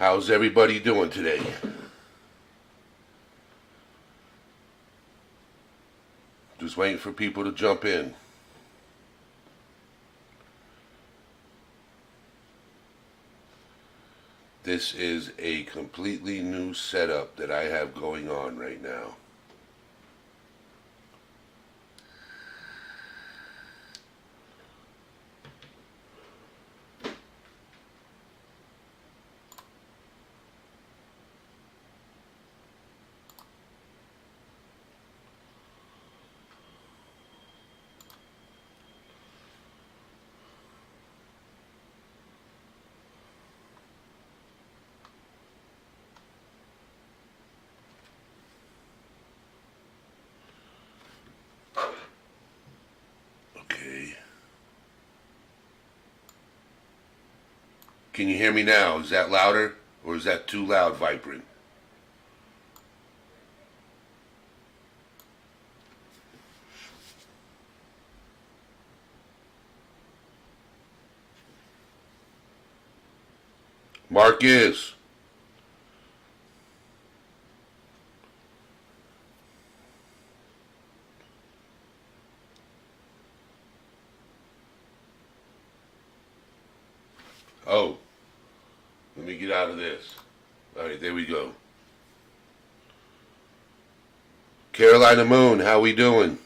How's everybody doing today? Just waiting for people to jump in. This is a completely new setup that I have going on right now. Okay. Can you hear me now? Is that louder or is that too loud, vibrant? Marcus. Oh, let me get out of this. All right, there we go. Carolina Moon, how we doing?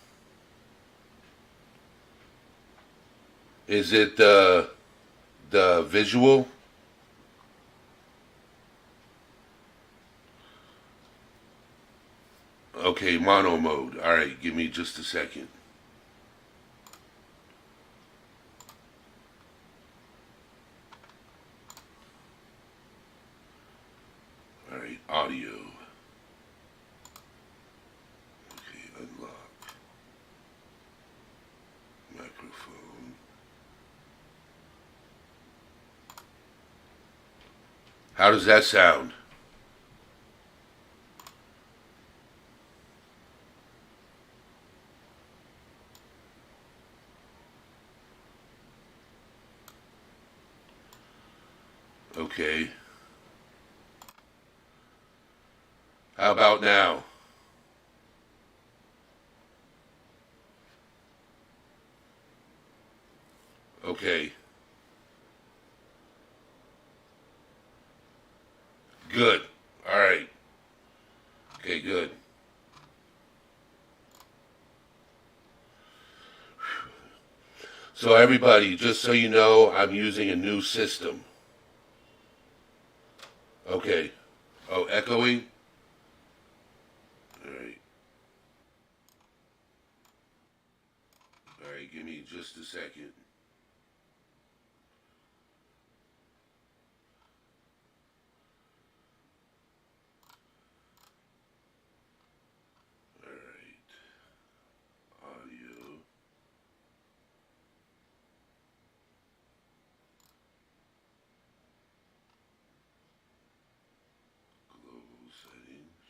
Is it the visual? Okay, mono mode. All right, give me just a second. All right, audio. Okay, unlock microphone. How does that sound? Okay. How about now? Okay. Good. All right. Okay, good. So everybody, just so you know, I'm using a new system. Okay. Oh, echoing? All right. All right, give me just a second. All right. Audio. Global settings.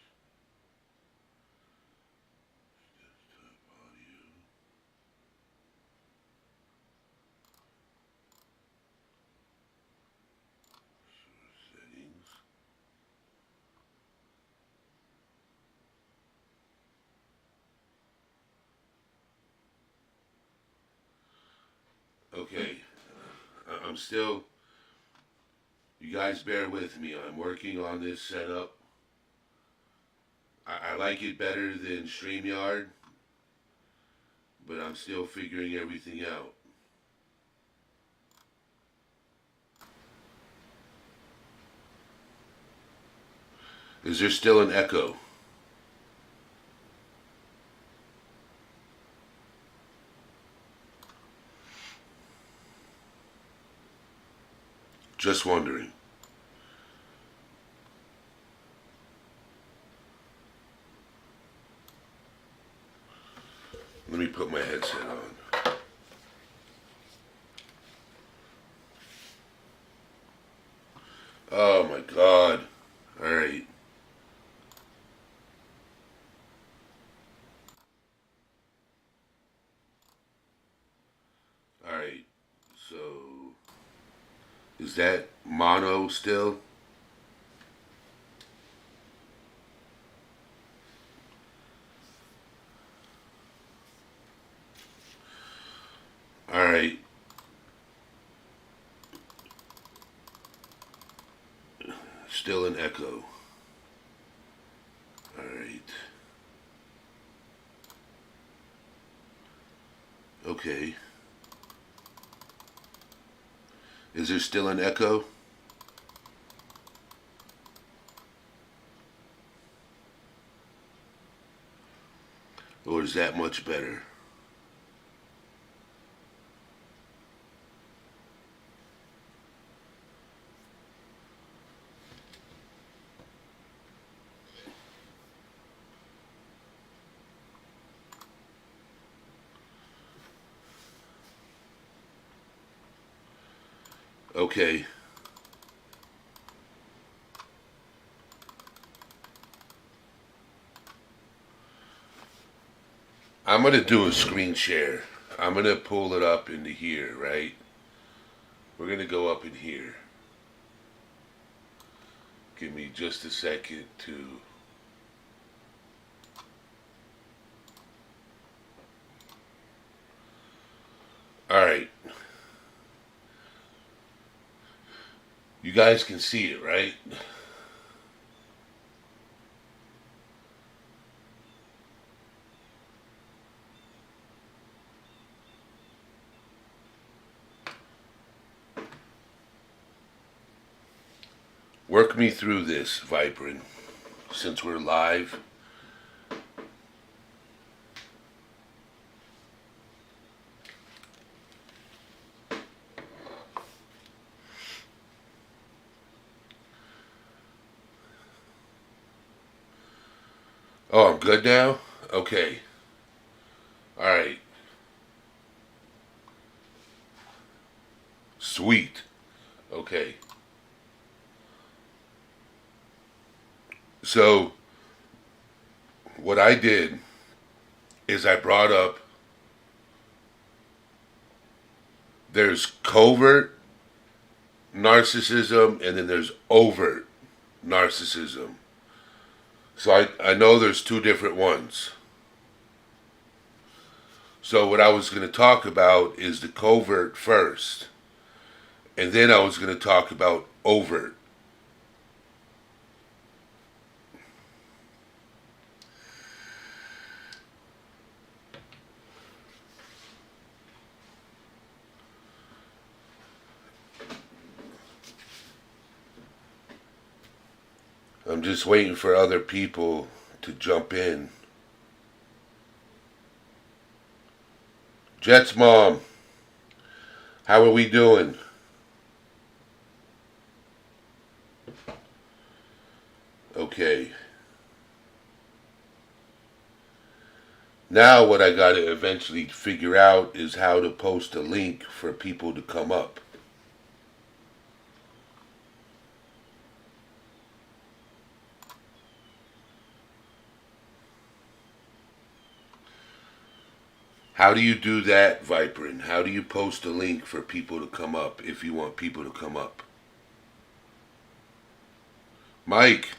Desktop audio. Source settings. Okay. I'm still. You guys bear with me. I'm working on this setup. I like it better than StreamYard, but I'm still figuring everything out. Is there still an echo? Just wondering. Let me put my headset on. Oh my god. Alright. Alright. So, is that mono still? an echo. Alright. Okay. Is there still an echo? Or is that much better? Okay. I'm going to do a screen share. I'm going to pull it up into here, right? We're going to go up in here. Give me just a second to... Alright. You guys can see it, right? Work me through this, Vibrant, since we're live. Oh, I'm good now? Okay. Alright. Sweet. Okay. So, what I did is I brought up, there's covert narcissism and then there's overt narcissism. So I know there's two different ones. So what I was going to talk about is the covert first. And then I was going to talk about overt. I'm just waiting for other people to jump in. Jet's mom, how are we doing? Okay. Now what I gotta eventually figure out is how to post a link for people to come up. How do you do that, Vibrant? How do you post a link for people to come up if you want people to come up? Mike.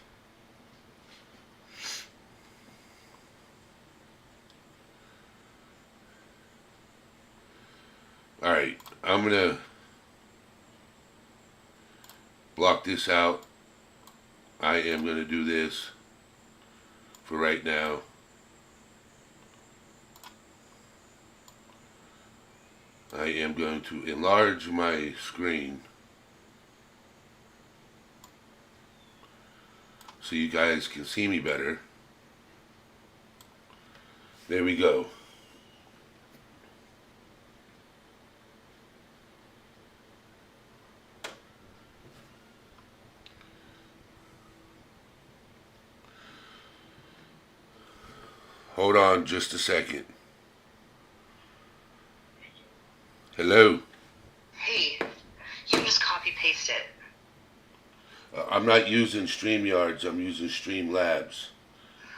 Alright, I'm gonna block this out. I am gonna do this for right now. I am going to enlarge my screen so you guys can see me better. There we go. Hold on just a second. Hello? Hey, you just copy paste it. I'm not using StreamYards, I'm using Streamlabs.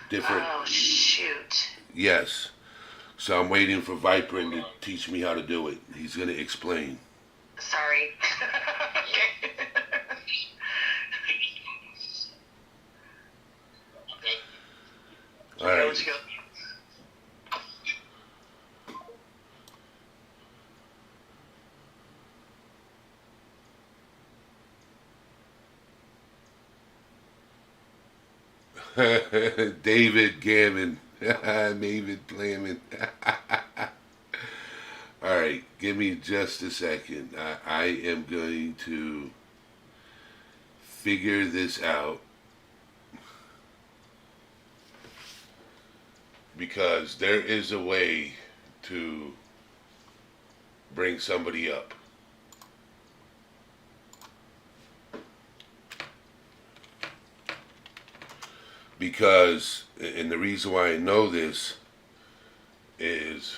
Different. Oh, shoot. Yes. So I'm waiting for Vibrant to teach me how to do it. He's going to explain. Sorry. All right. David Gammon. David Glamon. Alright, give me just a second. I am going to figure this out because there is a way to bring somebody up. Because, and the reason why I know this is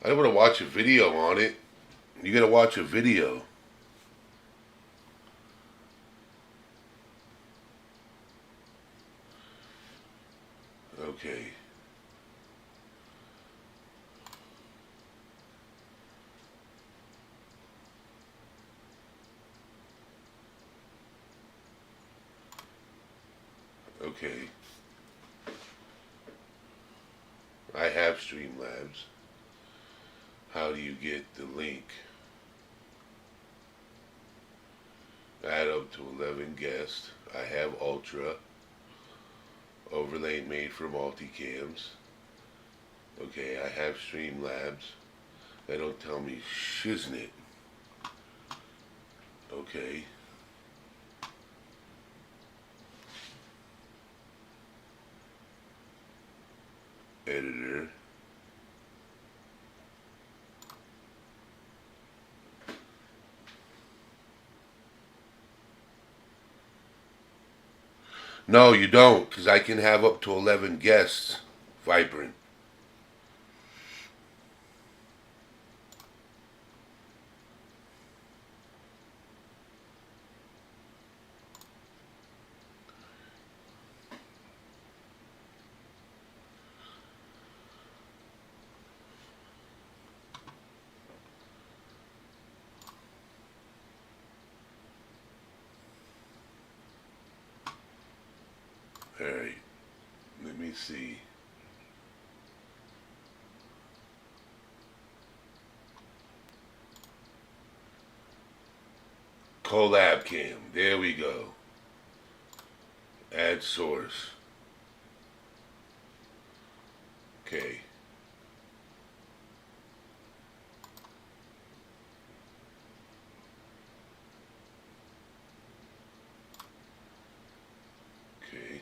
I want to watch a video on it. You gotta watch a video. Okay. Okay. I have Streamlabs. How do you get the link? Add up to 11 guests. I have Ultra. Overlay made for multicams. Okay, I have Streamlabs. They don't tell me shiznit. Okay. Editor. No, you don't, because I can have up to 11 guests. Vibrant. Alright, let me see. Collab cam, there we go. Add source. Okay. Okay.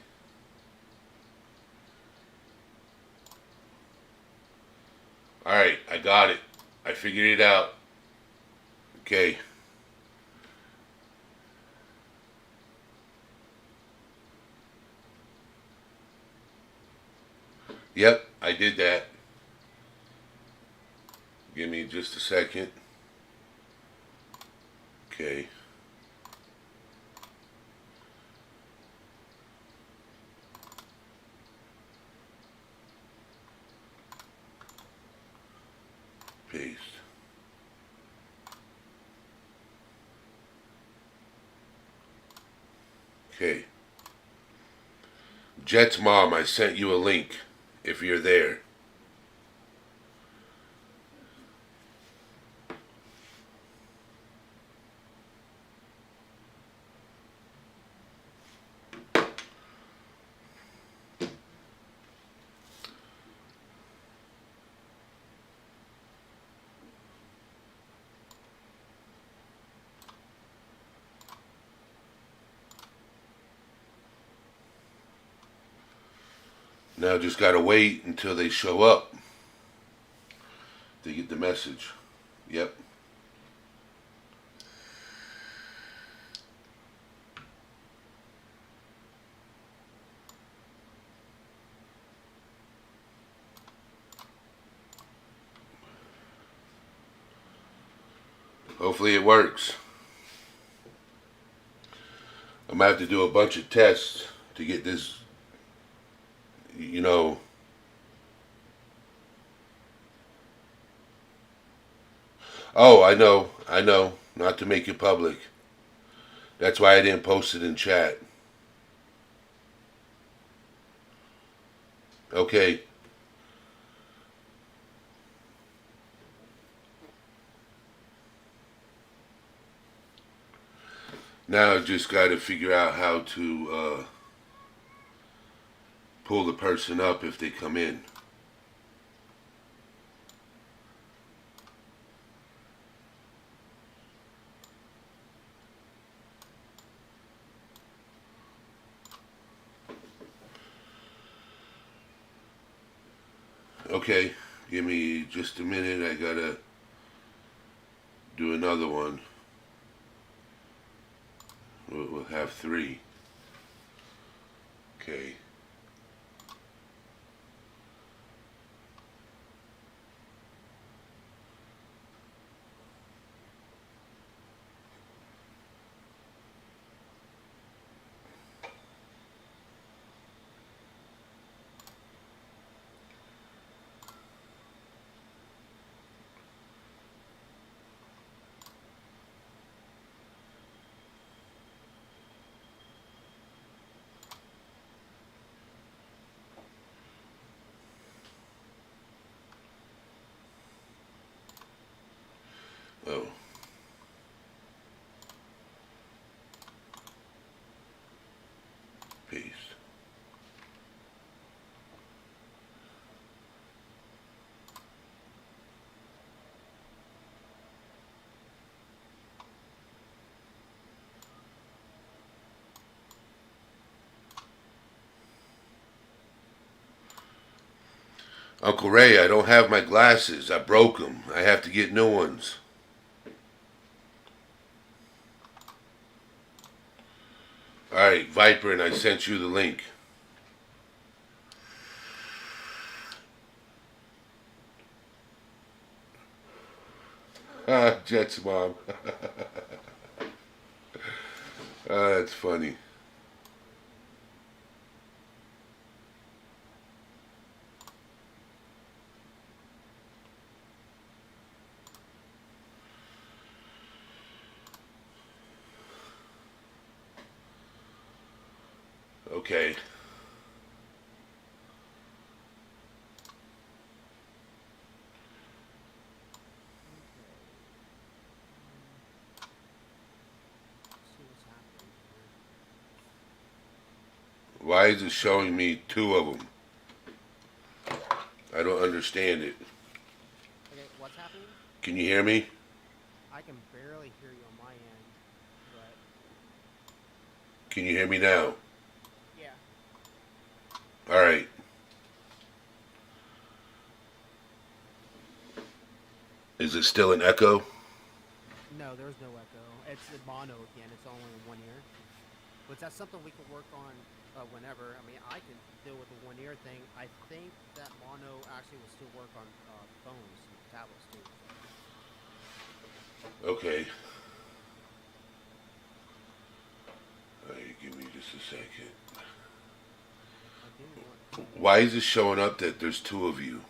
Alright, I got it. I figured it out. Okay. Yep, I did that. Give me just a second. Okay. Paste. Okay. Jet's mom, I sent you a link if you're there. Now just gotta wait until they show up to get the message. Yep. Hopefully it works. I'm gonna have to do a bunch of tests to get this, you know, Oh, I know. Not to make it public. That's why I didn't post it in chat. Okay. Now I just got to figure out how to pull the person up if they come in. Okay, give me just a minute. I gotta do another one. We'll have three. Okay. Oh. Paste. Uncle Ray, I don't have my glasses. I broke them. I have to get new ones. All right, Viper, and I sent you the link. Ah, Jet's mom. That's funny. Okay. Why is it showing me two of them? I don't understand it. Okay, what's happening? Can you hear me? I can barely hear you on my end, but Can you hear me now? yeah. All right. Is it still an echo? No, there's no echo. It's the mono again. It's only in one ear. But that's something we can work on whenever. I mean, I can deal with the one ear thing. I think that mono actually will still work on phones and tablets too. Okay. All right, give me just a second. I do want to. Why is it showing up that there's two of you?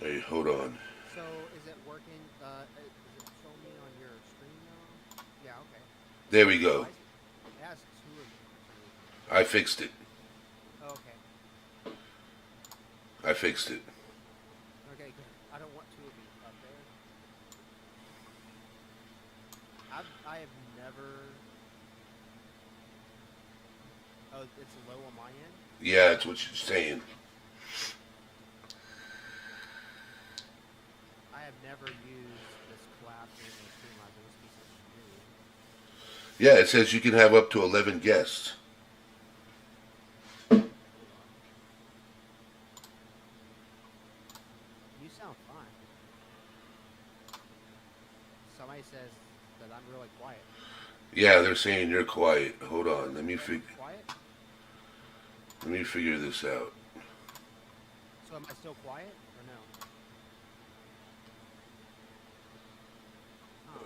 Hey, hold on. So is it working? Is it showing me on your screen now? Yeah. Okay. There we go. It has two of you for some reason. I fixed it. Oh, okay. I fixed it. Okay, good. I don't want two of you up there. I have never. Oh, it's low on my end. Yeah, that's what you're saying. I have never used this collapse in the Streamlabs. It must be something new. Yeah, it says you can have up to 11 guests. Hold on. You sound fine. Somebody says that I'm really quiet. Yeah, they're saying you're quiet. Hold on, let me Quiet? figure this out. So am I still quiet or no? Huh.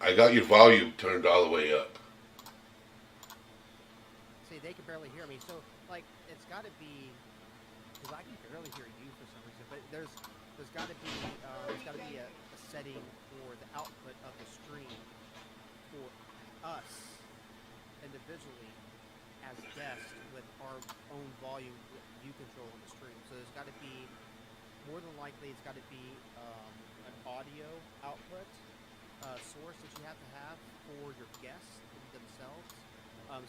I got your volume turned all the way up. See, they can barely hear me. So, like, it's got to be because I can barely hear you for some reason. But there's got to be a setting for the output of the stream for us individually as guests with our own volume view control on the stream. So there's got to be more than likely it's got to be an audio output source that you have for your guests themselves,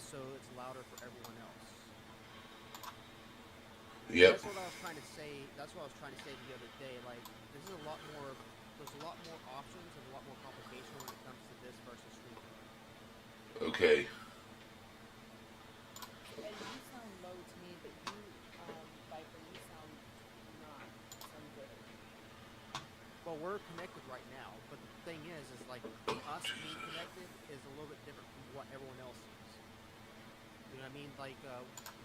so it's louder for everyone else. Yep. That's what I was trying to say. That's what I was trying to say the other day. Like, this is a lot more. There's a lot more options and a lot more complication when it comes to this versus streaming. Okay. And you sound low to me, but you, Viper, you sound sound good. Well, we're connected right now, but the thing is like us being connected is a little bit different from what everyone else sees. You know what I mean? Like,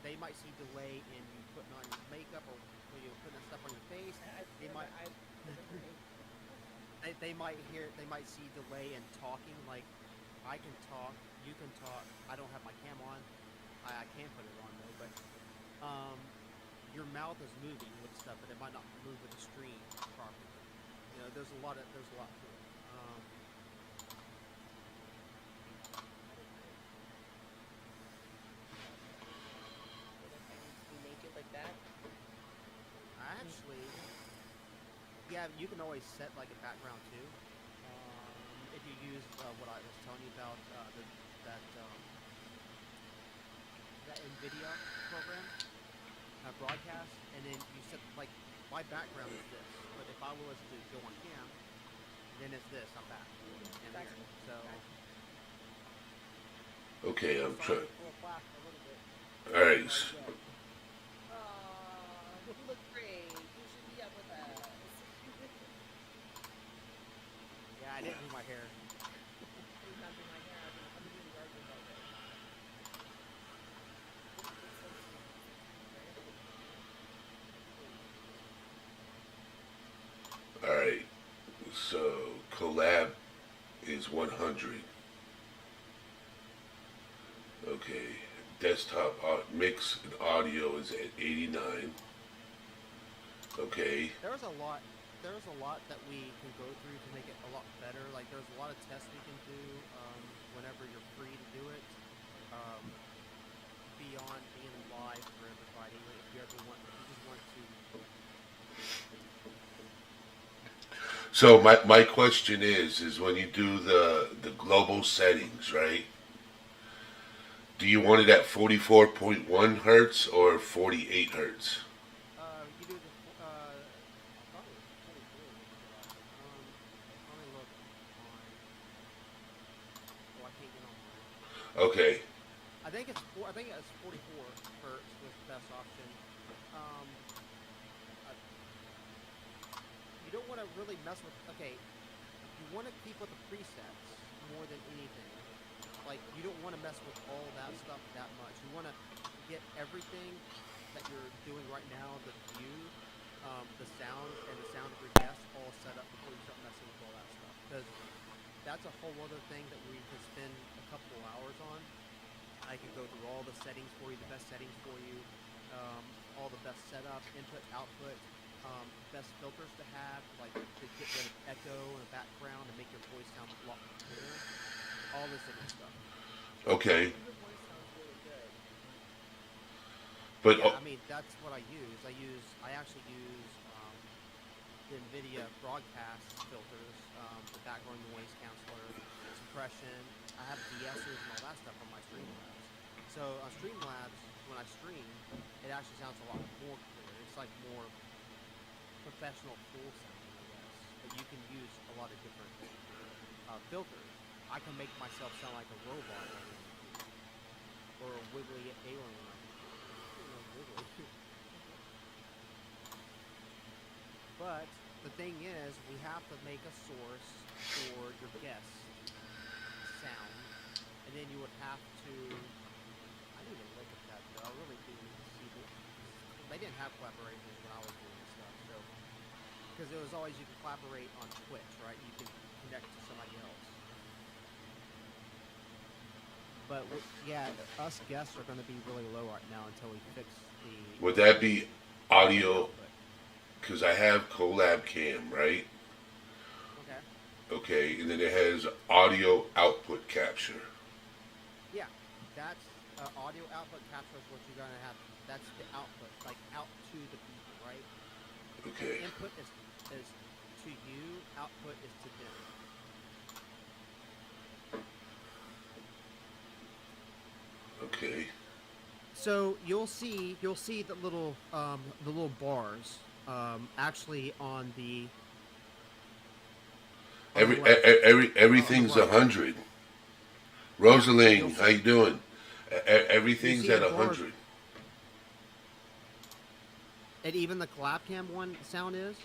they might see delay in you putting on your makeup or you know, putting stuff on your face. They might. They might see delay in talking. Like, I can talk, you can talk. I don't have my cam on. I can put it on though, but your mouth is moving with stuff, but it might not move with the stream properly. You know, there's a lot to it. Be naked like that. Actually, yeah, you can always set like a background too. If you use what I was telling you about that NVIDIA program broadcast, and then you set like my background is this, but if I was to go on cam, then it's this. I'm back. And Gotcha. here. So Okay, I'm sorry trying. to pull a flash a little bit. Alright. You look great. You should be up with us. Yeah, I didn't do my hair. Please not do my hair. I'm doing yours about it. Alright. So, collab is 100. Okay. Desktop mix and audio is at 89. Okay. There's a lot that we can go through to make it a lot better. Like, there's a lot of tests we can do whenever you're free to do it. Beyond being live for everybody, like, if you just want to. So my question is when you do the global settings, right? Do you want it at 44.1 hertz or 48 hertz? You do the. I thought it was 44. Let me look on. Oh, I can't get online. Okay. I think it's 44 hertz was the best option. You don't want to really mess with. Okay, you want to keep with the presets more than anything. Like, you don't want to mess with all that stuff that much. You want to get everything that you're doing right now, the view, the sound, and the sound of your guests all set up before you start messing with all that stuff. Because that's a whole other thing that we could spend a couple of hours on. I could go through all the settings for you, the best settings for you, all the best setup, input, output, best filters to have, like to get rid of echo in the background and make your voice sound a lot clearer. All this different stuff. Okay. Your voice sounds really good. But Yeah, I mean, that's what I use. I actually use the NVIDIA broadcast filters, the background noise canceller, suppression. I have de-essers and all that stuff on my Streamlabs. So on Streamlabs, when I stream, it actually sounds a lot more clear. It's like more professional, full sounding, I guess. But you can use a lot of different filters. I can make myself sound like a robot or a wiggly alien. Wiggly. But the thing is, we have to make a source for your guests' sound, and then you would have to. I need to look at that though. I really do see that they didn't have collaborations when I was doing this stuff, so because it was always you can collaborate on Twitch, right? You can connect to somebody else. But yeah, us guests are going to be really low right now until we fix Would the that be audio? output. Because I have Collab Cam, right? Okay. Okay, and then it has audio output capture. Yeah, that's audio output capture is what you're going to have. That's the output, like out to the people, right? And Okay, input is to you, output is to them. okay. So you'll see the little bars actually on the left. Everything's Right. 100. Yeah, you'll Rosaline, how see you doing? you Everything's see at the bars, 100. and even the collab cam one sound is.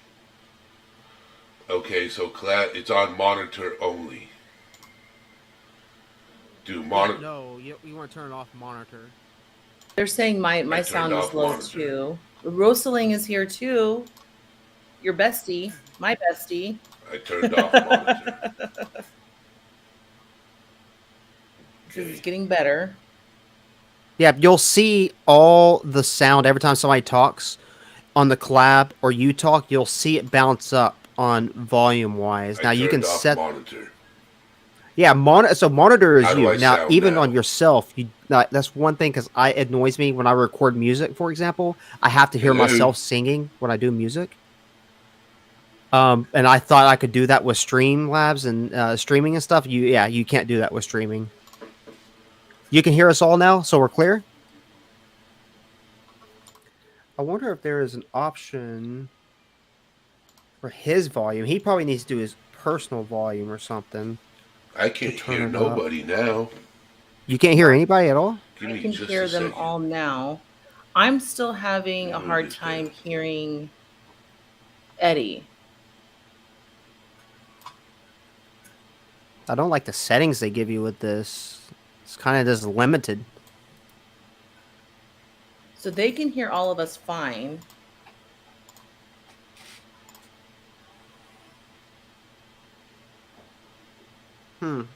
Okay, so it's on monitor only. Do Yeah, monitor? no, you want to turn it off monitor. They're saying my I my turned sound is off low monitor. too. Rosaling is here too. Your bestie, my bestie. I turned off monitor. Says it's Okay. getting better. Yeah, you'll see all the sound every time somebody talks on the collab or you talk. You'll see it bounce up on volume wise. I Now you can turned off set. monitor. Yeah, so monitor How is do you. I Now, sound even on now? yourself, that's one thing because it annoys me when I record music. For example, I have to hear Hello? myself singing when I do music. And I thought I could do that with Streamlabs and streaming and stuff. You can't do that with streaming. You can hear us all now, so we're clear. I wonder if there is an option for his volume. He probably needs to do his personal volume or something I to can't turn hear it up. nobody now. You can't hear anybody at all. Give I me can just a hear them second. all now. I'm still having Let a me move hard this down. time hearing Eddie. I don't like the settings they give you with this. It's kind of just limited. So they can hear all of us fine.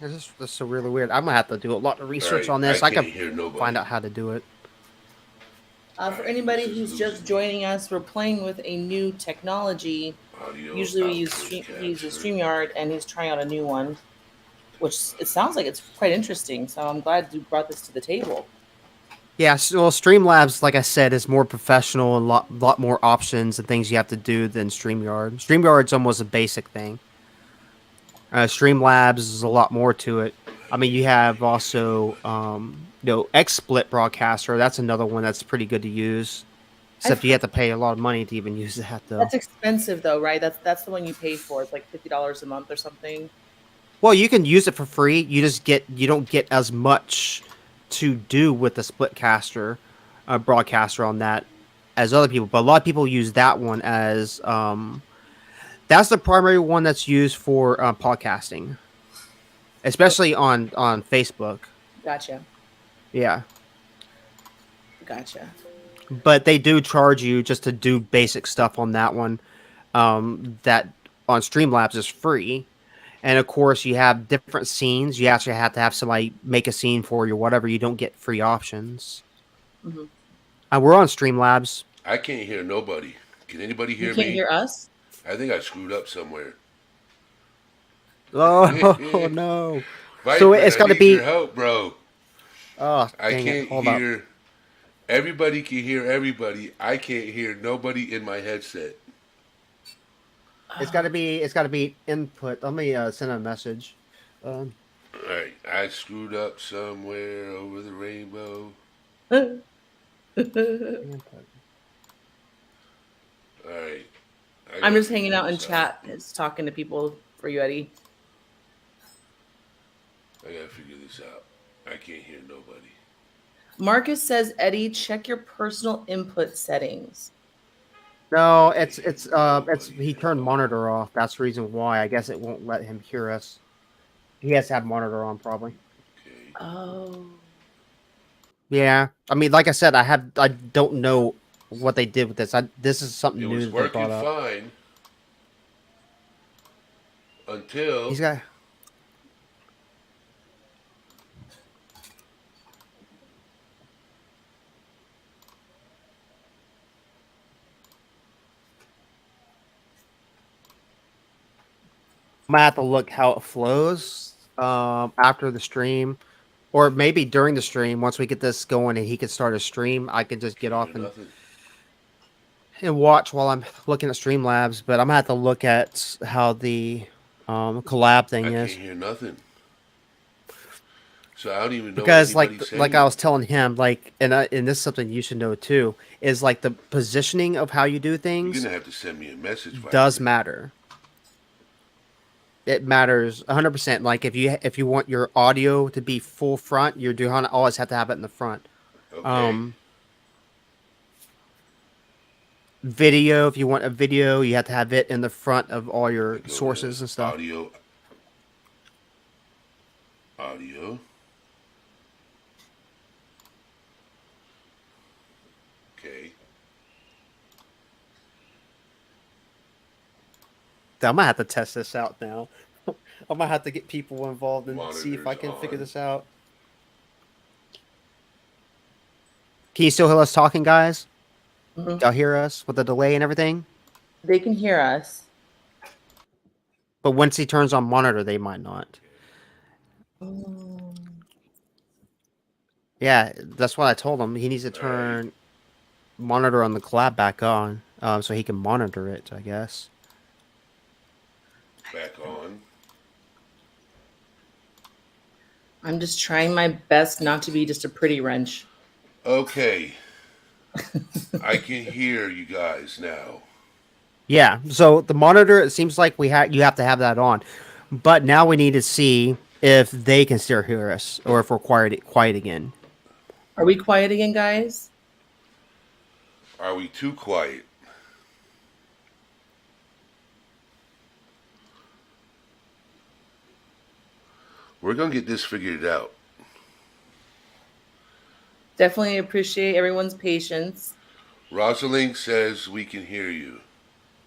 This is so really weird. I'm gonna have to do a lot of All research right, on I this. I can't could hear nobody. find out how to do it. For Alright, anybody this is who's just losing joining us, we're playing with a new technology. audio Usually output he uses capture. StreamYard and he's trying out a new one, which it sounds like it's quite interesting. So I'm glad you brought this to the table. Yeah, so, well, Streamlabs, like I said, is more professional and lot more options and things you have to do than StreamYard. StreamYard's almost a basic thing. Streamlabs is a lot more to it. I mean, you have also, XSplit Broadcaster. That's another one that's pretty good to use. I've Except you heard have to pay a lot of money to even use that, though. that's expensive though, right? That's the one you pay for. It's like $50 a month or something. Well, you can use it for free. You don't get as much to do with the Splitcaster broadcaster on that as other people. But a lot of people use that one as that's the primary one that's used for podcasting, So especially on Facebook. gotcha, Yeah, gotcha. but they do charge you just to do basic stuff on that one. That on Streamlabs is free. And of course, you have different scenes. You actually have to have somebody make a scene for you, whatever. You don't get free options. Hmm. And we're on Streamlabs. I can't hear nobody. Can anybody You hear can't me? hear us? I think I screwed up somewhere. Oh no! So Viper, it's I got to need your be. help, bro. Oh I dang it! can't Hold up. hear. Everybody can hear everybody. I can't hear nobody in my headset. It's got to be. It's got to be input. Let me send a message. Um, Alright, I screwed up somewhere over the rainbow. input. Alright. I'm just hanging out in chat. It's talking to people for you, Eddie. I gotta figure this out. I can't hear nobody. Marcus says, Eddie, check your personal input settings. No, it's he turned monitor off. That's the reason why. I guess it won't let him hear us. He has to have monitor on, probably. Okay. Oh. Yeah, I mean, like I said, I don't know what they did with this. This is something It new was that they working brought up. fine until He's got. I might have to look how it flows after the stream, or maybe during the stream. Once we get this going and he can start a stream, I can just get Can't off hear nothing. and watch while I'm looking at Streamlabs. But I'm gonna have to look at how the collab I thing can't is. hear nothing. So I don't even know Because what anybody's saying. like I was telling him, like, and this is something you should know too, is like the positioning of how you do You're things gonna have to send me a message. does Viper. matter. It matters 100%. Like if you want your audio to be full front, you're doing always have to have it in the front. Okay. Video, if you want a video, you have to have it in the front of all your Go sources to and stuff. Audio. Okay. I might have to test this out now. I might have to get people involved and see if I Monitors can figure on. this out. Can you still hear us talking, guys? Mhm. Y'all hear us with the delay and everything? They can hear us. But once he turns on monitor, they might not. Yeah, that's what I told him. He needs to turn monitor on the collab back on, so he can monitor it, I guess. Back on. I'm just trying my best not to be just a pretty wrench. Okay. I can hear you guys now. Yeah, so the monitor, it seems like you have to have that on. But now we need to see if they can still hear us or if we're quiet again. Are we quiet again, guys? Are we too quiet? We're gonna get this figured out. Definitely appreciate everyone's patience. Rosalind says we can hear you.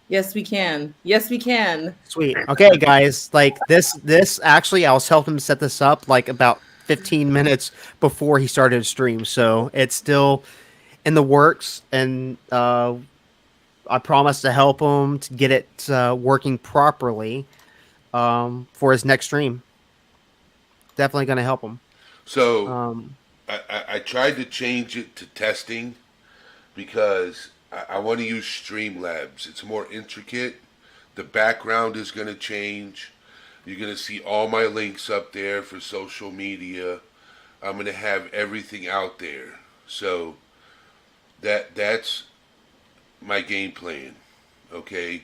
Yes, we can. Yes, we can. Sweet. Okay, guys, like this actually, I was helping him set this up like about 15 minutes before he started to stream, so it's still in the works, and I promise to help him to get it working properly for his next stream. Definitely going to help him. So I tried to change it to testing because I want to use Streamlabs. It's more intricate. The background is going to change. You're going to see all my links up there for social media. I'm going to have everything out there. So that's my game plan. Okay?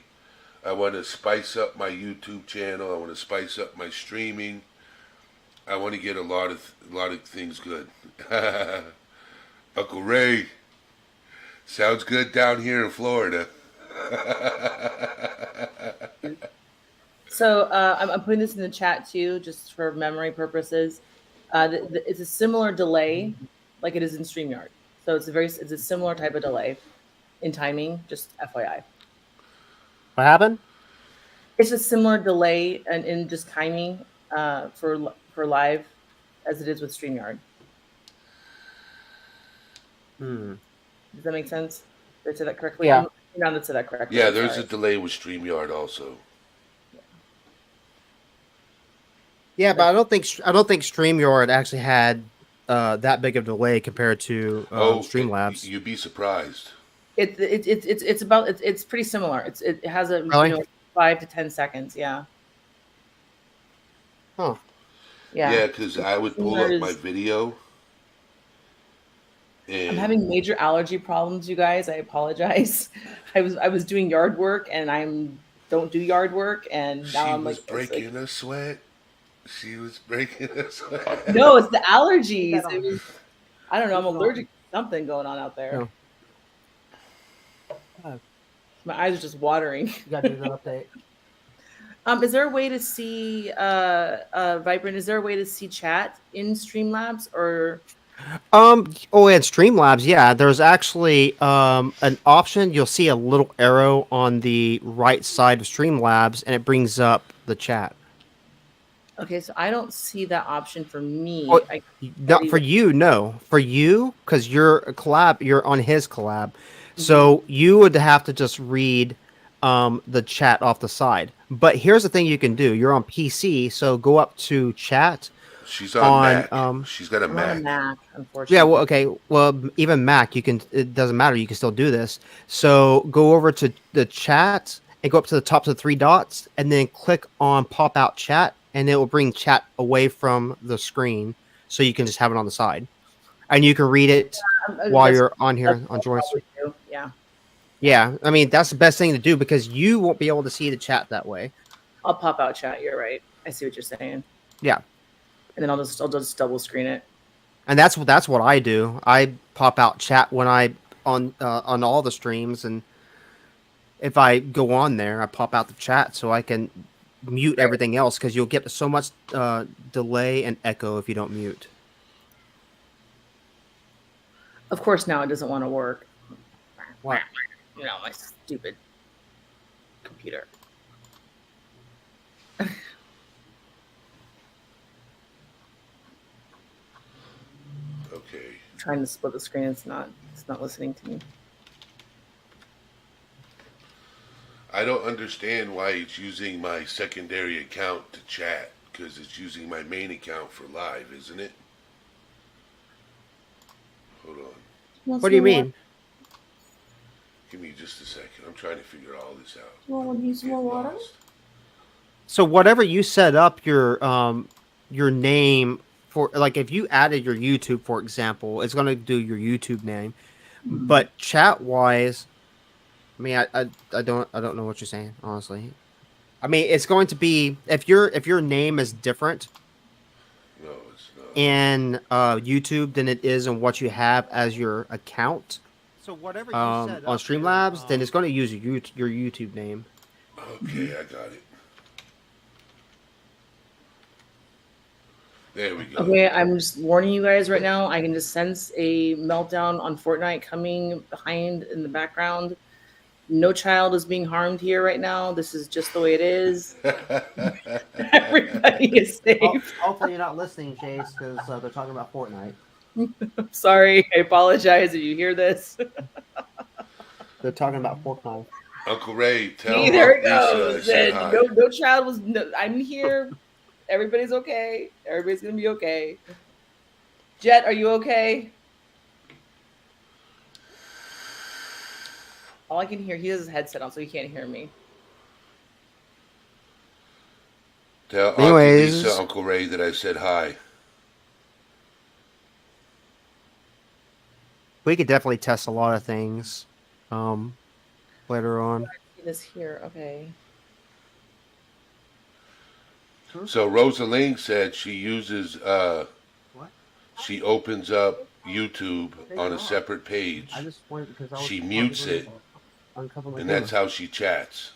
I want to spice up my YouTube channel. I want to spice up my streaming. I want to get a lot of things good. Uncle Ray, sounds good down here in Florida. So I'm putting this in the chat too, just for memory purposes. It's a similar delay, like it is in StreamYard. So it's a similar type of delay in timing. Just FYI, What happened? it's a similar delay in just timing for live as it is with StreamYard. Does that make sense? Did I say that correctly? Yeah. No, that said that correctly. Yeah, I'm there's sorry. a delay with StreamYard also. Yeah, but I don't think StreamYard actually had that big of a delay compared to Streamlabs. You'd be surprised. It's pretty similar. It has a Really? 5 to 10 seconds. Yeah. Huh. Yeah, because I would pull up my There's- video. And I'm having major allergy problems, you guys. I apologize. I was doing yard work and don't do yard work, and she now I'm was like breaking a sweat. She was breaking a sweat. no, it's the allergies. I don't know. I'm allergic to something going on out there. No. My eyes are just watering. You got to do the update. Is there a way to see Vibrant? Is there a way to see chat in Streamlabs or? And Streamlabs, yeah. There's actually an option. You'll see a little arrow on the right side of Streamlabs, and it brings up the chat. Okay, so I don't see that option for me. Oh, Not for you, no. For you, because you're a collab. You're on his collab, so you would have to just read the chat off the side. But here's the thing you can do. You're on PC, so go up to chat She's on Mac. on She's got a I'm on a Mac. Mac, unfortunately. yeah, well, okay. Well, even Mac, you can. It doesn't matter. You can still do this. So go over to the chat and go up to the top of the three dots, and then click on pop out chat, and it will bring chat away from the screen, so you can just have it on the side, and you can read it while That's- you're on here that's on what Joyce. I'll probably do, yeah. Yeah, I mean that's the best thing to do because you won't be able to see the chat that way. I'll pop out chat. You're right. I see what you're saying. Yeah, And then I'll just double screen it. and that's what I do. I pop out chat when I on all the streams, and if I go on there, I pop out the chat so I can mute everything else because you'll get so much delay and echo if you don't mute. Of course, now it doesn't want to work. What? You know, my stupid computer. Okay. I'm trying to split the screen. It's not listening to me. I don't understand why it's using my secondary account to chat, because it's using my main account for live, isn't it? Hold on. What do you mean? Give me just a second. I'm trying to figure all this out. You want to use Getting more water? lost. So whatever you set up your name for, like if you added your YouTube, for example, it's going to do your YouTube name. But chat wise, I mean, I don't know what you're saying, honestly. I mean, it's going to be if your name is different No, it's not. in YouTube than it is in what you have as your account. So whatever you set on Streamlabs, then it's going to use your YouTube name. Okay, I got it. There we go. Okay, I'm just warning you guys right now. I can just sense a meltdown on Fortnite coming behind in the background. No child is being harmed here right now. This is just the way it is. Everybody is safe. Hopefully you're not listening, Chase, because they're talking about Fortnite. I'm sorry. I apologize if you hear this. They're talking about Fortnite. Uncle Ray, tell See, there it Lisa I goes. said And hi. no child was. No, I'm here. Everybody's okay. Everybody's gonna be okay. Jet, are you okay? All I can hear, he has his headset on, so he can't hear me. Tell Auntie Anyways. Lisa, Uncle Ray that I said hi. We could definitely test a lot of things later on. See this here, okay. So Rosaline said she uses she opens up YouTube on a separate page, just wanted because She mutes it, and that's how she chats.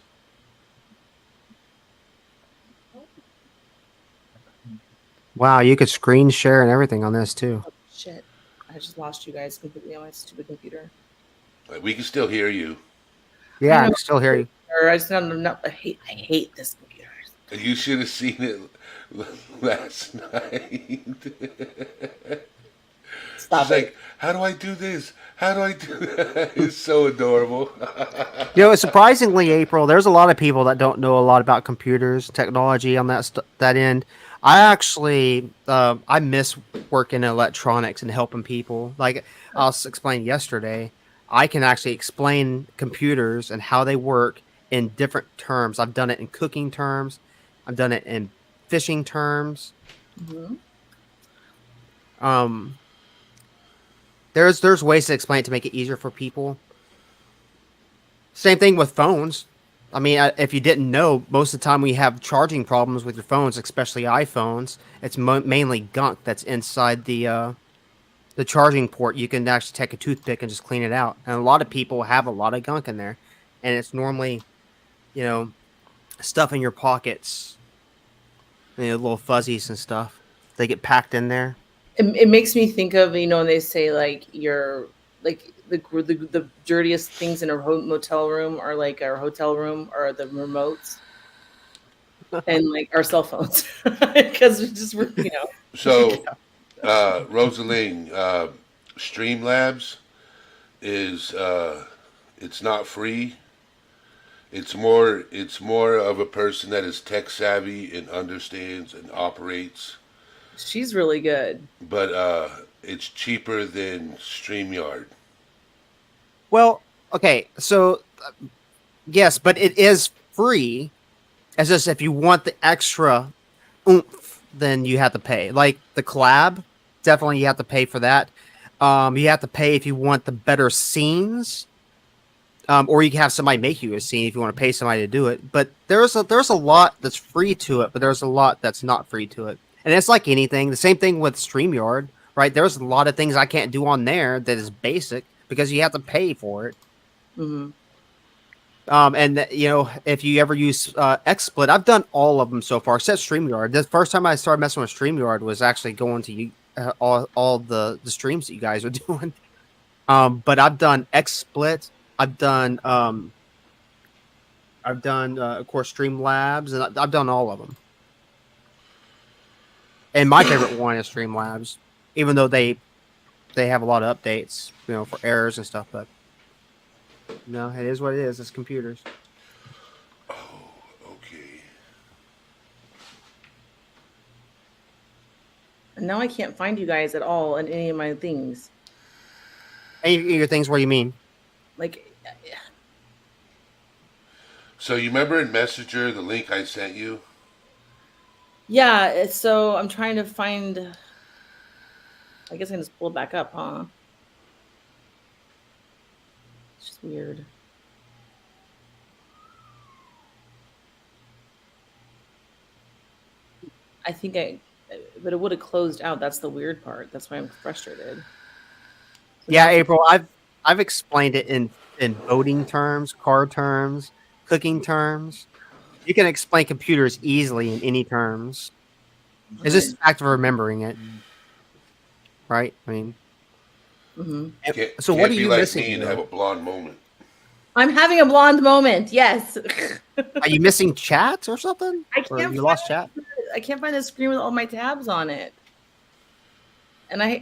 Wow, you could screen share and everything on this too. Oh, shit. I just lost you guys completely on my stupid computer. Like, we can still hear you. Yeah, I I know. can still hear you. Or I just don't. I hate this computer. You should have seen it last night. Stop She's it. like, how do I do this? How do I do that? It's so adorable. You know, surprisingly, April, there's a lot of people that don't know a lot about computers, technology on that end. I actually, I miss working in electronics and helping people. Like I was explaining yesterday, I can actually explain computers and how they work in different terms. I've done it in cooking terms. I've done it in fishing terms. Mhm. There's ways to explain it to make it easier for people. Same thing with phones. I mean, if you didn't know, most of the time we have charging problems with your phones, especially iPhones. It's mainly gunk that's inside the charging port. You can actually take a toothpick and just clean it out. And a lot of people have a lot of gunk in there, and it's normally, you know, stuff in your pockets, little fuzzies and stuff. They get packed in there. It makes me think of, when they say like you're like the dirtiest things in a motel room or like our hotel room are the remotes and like our cell phones because So, Rosaline, Streamlabs is it's not free. It's more of a person that is tech savvy and understands and operates, She's really good. but it's cheaper than StreamYard. Well, okay, so yes, but it is free. It's just if you want the extra oomph, then you have to pay. Like the collab, definitely you have to pay for that. You have to pay if you want the better scenes, or you can have somebody make you a scene if you want to pay somebody to do it. But there's a lot that's free to it, but there's a lot that's not free to it. And it's like anything. The same thing with StreamYard, right? There's a lot of things I can't do on there that is basic because you have to pay for it. Hmm. You know, if you ever use XSplit, I've done all of them so far, except StreamYard. The first time I started messing with StreamYard was actually going to you all the streams that you guys are doing. But I've done XSplit. I've done of course Streamlabs, and I've done all of them. And my favorite one is Streamlabs, even though they have a lot of updates, you know, for errors and stuff. But no, it is what it is. It's computers. Okay. And now I can't find you guys at all in any of my things. Any of your things? What do you mean? Like, So you remember in Messenger the link I sent you? yeah, so I'm trying to find. I guess I can just pull it back up, huh? It's just weird. I think but it would have closed out. That's the weird part. That's why I'm frustrated. So Yeah, now- April, I've explained it in voting terms, car terms, cooking terms. You can explain computers easily in any terms. It's just a fact of remembering it, right? I mean, Mhm. so what Can't are be you like missing? me and Neil? have a blonde moment. I'm having a blonde moment. Yes. Are you missing chat or something? I Or can't you lost chat? I can't find the screen with all my tabs on it. And I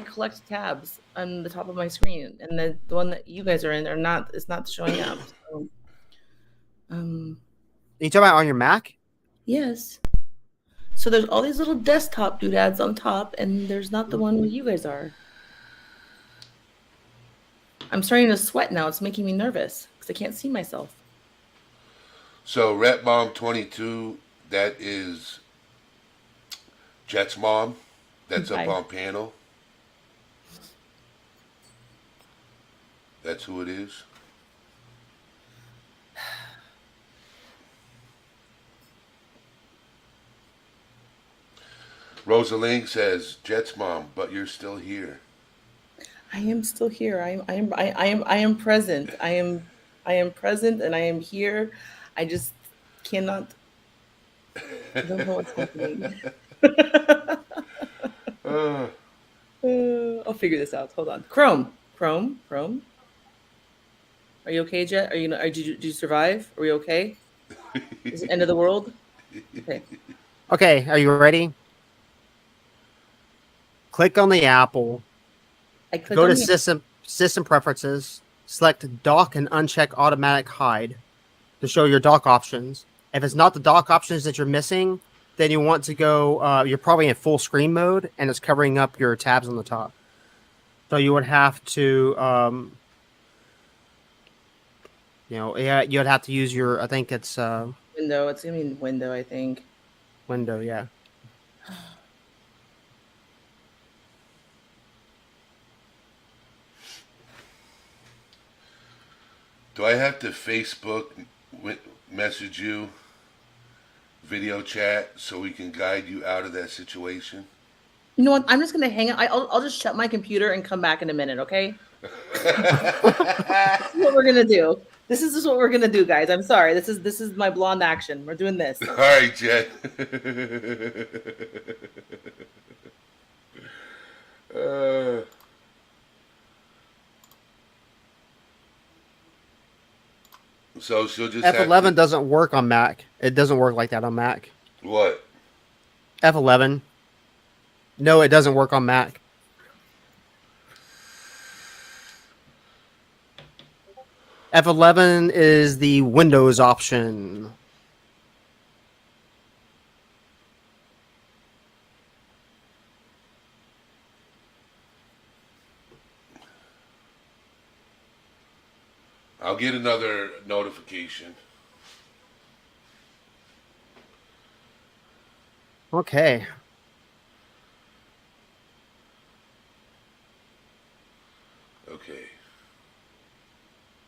collect tabs on the top of my screen, and the one that you guys are in is not showing up. So, You talking about on your Mac? yes. So there's all these little desktop doodads on top, and there's not the one where you guys are. I'm starting to sweat now. It's making me nervous because I can't see myself. So RepMom22, that is Jet's mom. That's up Okay. on panel. That's who it is. Rosaline says, Jet's mom, but you're still here. I am still here. I am present. I am present, and I am here. I just cannot. I don't know what's happening. I'll figure this out. Hold on. Chrome. Are you okay, Jet? Did you survive? Are we okay? Is it end of the world? Okay. Okay, are you ready? Click on the Apple. I click Go on to the- system preferences. Select dock and uncheck automatic hide to show your dock options. If it's not the dock options that you're missing, then you want to go. You're probably in full screen mode, and it's covering up your tabs on the top. So you would have to, you'd have to use your. I think it's window. It's gonna be window, I think. window. Yeah. Do I have to Facebook message you, video chat, so we can guide you out of that situation? You know what? I'm just gonna hang out. I'll just shut my computer and come back in a minute. Okay. This is what we're gonna do. This is just what we're gonna do, guys. I'm sorry. This is my blonde action. We're doing this. All right, Jet. So she'll just have F11 to, doesn't work on Mac. It doesn't work like that on Mac. what? F11. No, it doesn't work on Mac. F11 is the Windows option. I'll get another notification. Okay. Okay.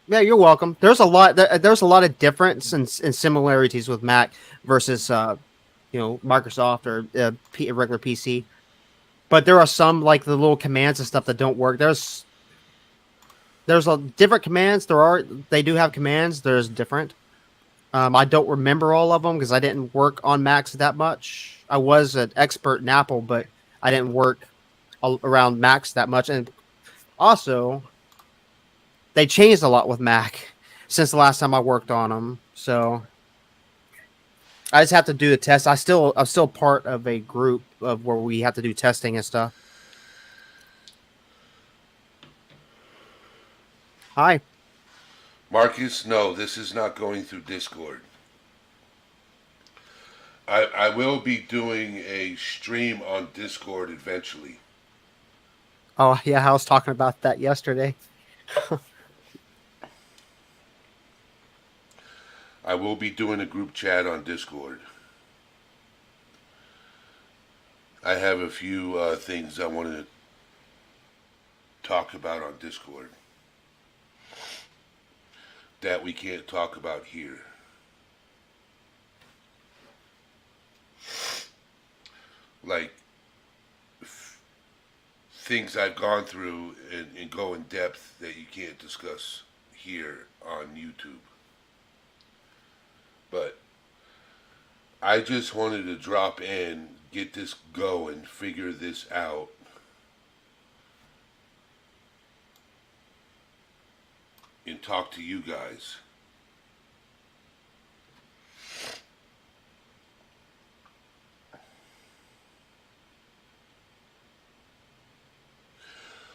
Yeah, you're welcome. There's a lot. There's a lot of difference and similarities with Mac versus Microsoft or a regular PC. But there are some like the little commands and stuff that don't work. There's a different commands. They do have commands. There's different. I don't remember all of them because I didn't work on Macs that much. I was an expert in Apple, but I didn't work around Macs that much. And also, they changed a lot with Mac since the last time I worked on them. So I just have to do the test. I'm still part of a group of where we have to do testing and stuff. Hi. Marcus, no, this is not going through Discord. I will be doing a stream on Discord eventually. Oh yeah, I was talking about that yesterday. I will be doing a group chat on Discord. I have a few things I want to talk about on Discord that we can't talk about here. Like things I've gone through and go in depth that you can't discuss here on YouTube. But I just wanted to drop in, get this going, figure this out. And talk to you guys.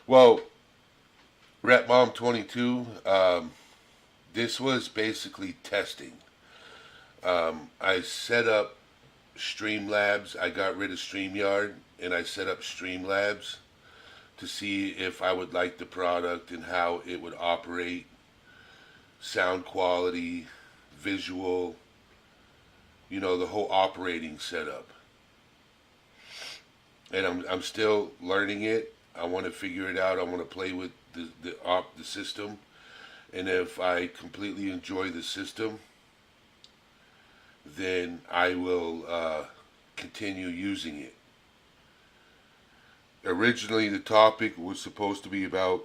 Well, Rep Mom 22, this was basically testing. I set up Streamlabs. I got rid of StreamYard and I set up Streamlabs to see if I would like the product and how it would operate, sound quality, visual, the whole operating setup. And I'm still learning it. I want to figure it out. I want to play with the system. And if I completely enjoy the system, then I will continue using it. Originally, the topic was supposed to be about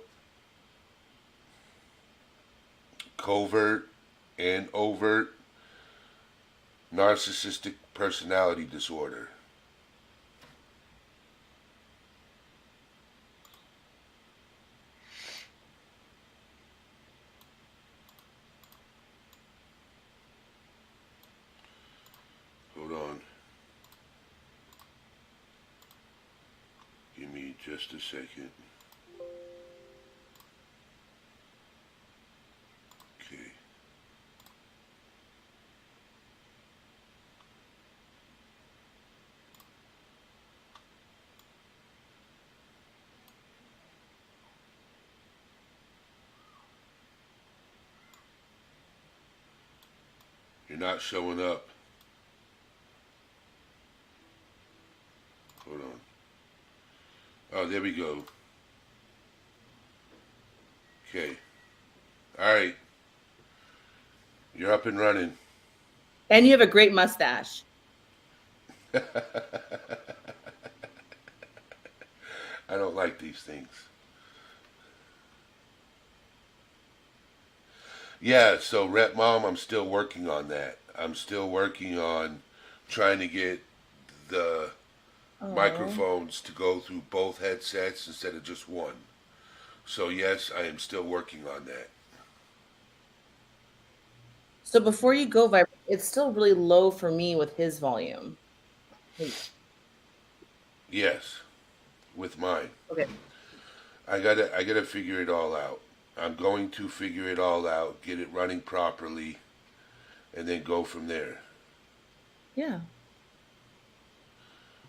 covert and overt narcissistic personality disorder. Hold on. Give me just a second. Okay. You're not showing up. Hold on. Oh, there we go. Okay. All right. You're up and running. And you have a great mustache. I don't like these things. Yeah, so Rep Mom, I'm still working on that. I'm still working on trying to get the microphones to go through both headsets instead of just one. So yes, I am still working on that. So before you go, it's still really low for me with his volume. Yes, with mine. Okay. I gotta figure it all out. I'm going to figure it all out, get it running properly, and then go from there. Yeah.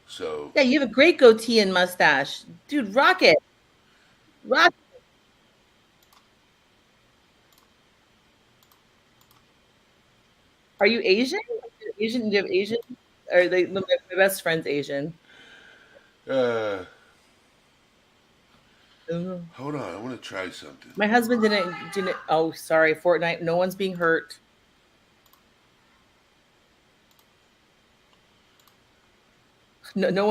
So, Yeah, you have a great goatee and mustache. Dude, rock it. Rock. Are you Asian? Asian? Do you have Asian? Or they my best friend's Asian. uh, Oh. hold on, I want to try something. My husband didn't oh sorry, Fortnite. No one's being hurt. No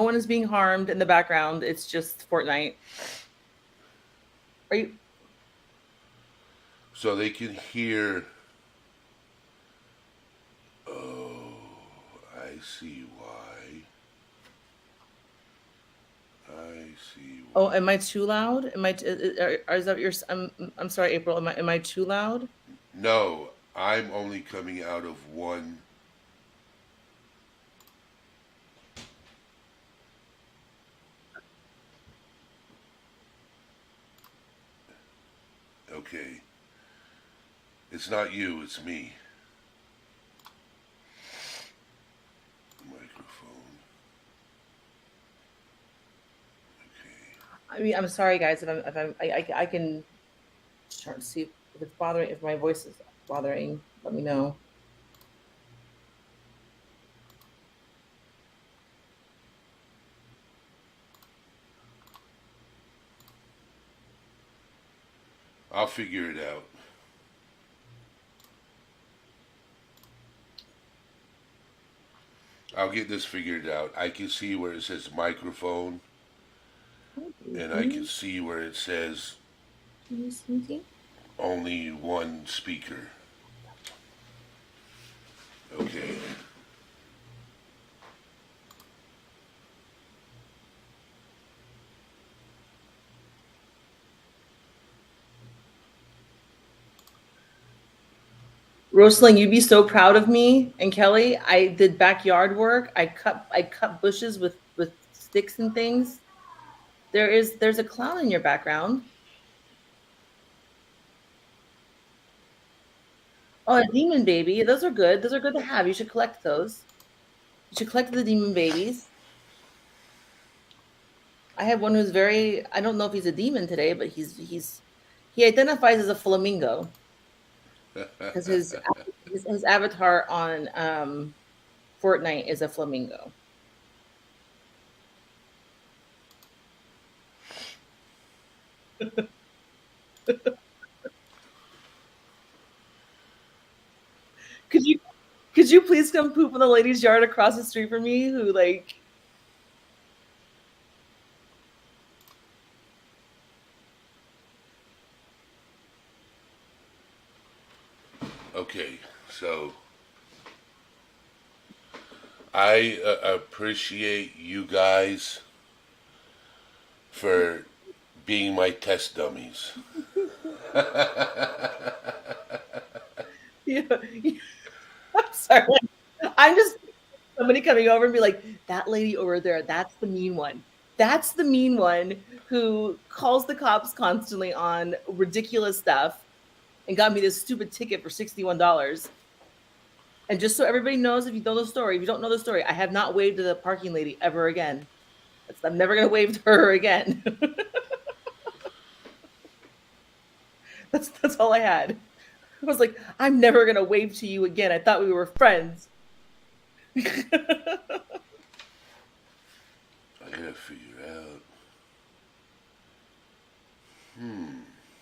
one is being harmed in the background. It's just Fortnite. Are you So they can hear. Oh, I see why. I see Oh, why. am I too loud? Am I is that your I'm sorry, April. Am I too loud? No, I'm only coming out of one. Okay. It's not you, it's me. Microphone. Okay. I mean, I'm sorry guys if I can try to see if it's bothering if my voice is bothering. Let me know. I'll figure it out. I'll get this figured out. I can see where it says microphone, and I can see where it says only one speaker. Okay. Rosalind, you'd be so proud of me and Kelly. I did backyard work. I cut bushes with sticks and things. There's a clown in your background. Oh, a demon baby. Those are good. Those are good to have. You should collect those. You should collect the demon babies. I have one who's very I don't know if he's a demon today, but he identifies as a flamingo because his avatar on Fortnite is a flamingo. Could you could you please come poop in the lady's yard across the street from me who like Okay, so I appreciate you guys for being my test dummies. yeah, I'm sorry. I'm just somebody coming over and be like, that lady over there, that's the mean one. That's the mean one who calls the cops constantly on ridiculous stuff and got me this stupid ticket for $61. And just so everybody knows, if you know the story, if you don't know the story, I have not waved to the parking lady ever again. I'm never going to wave to her again. That's all I had. I was like, I'm never going to wave to you again. I thought we were friends. I gotta figure out.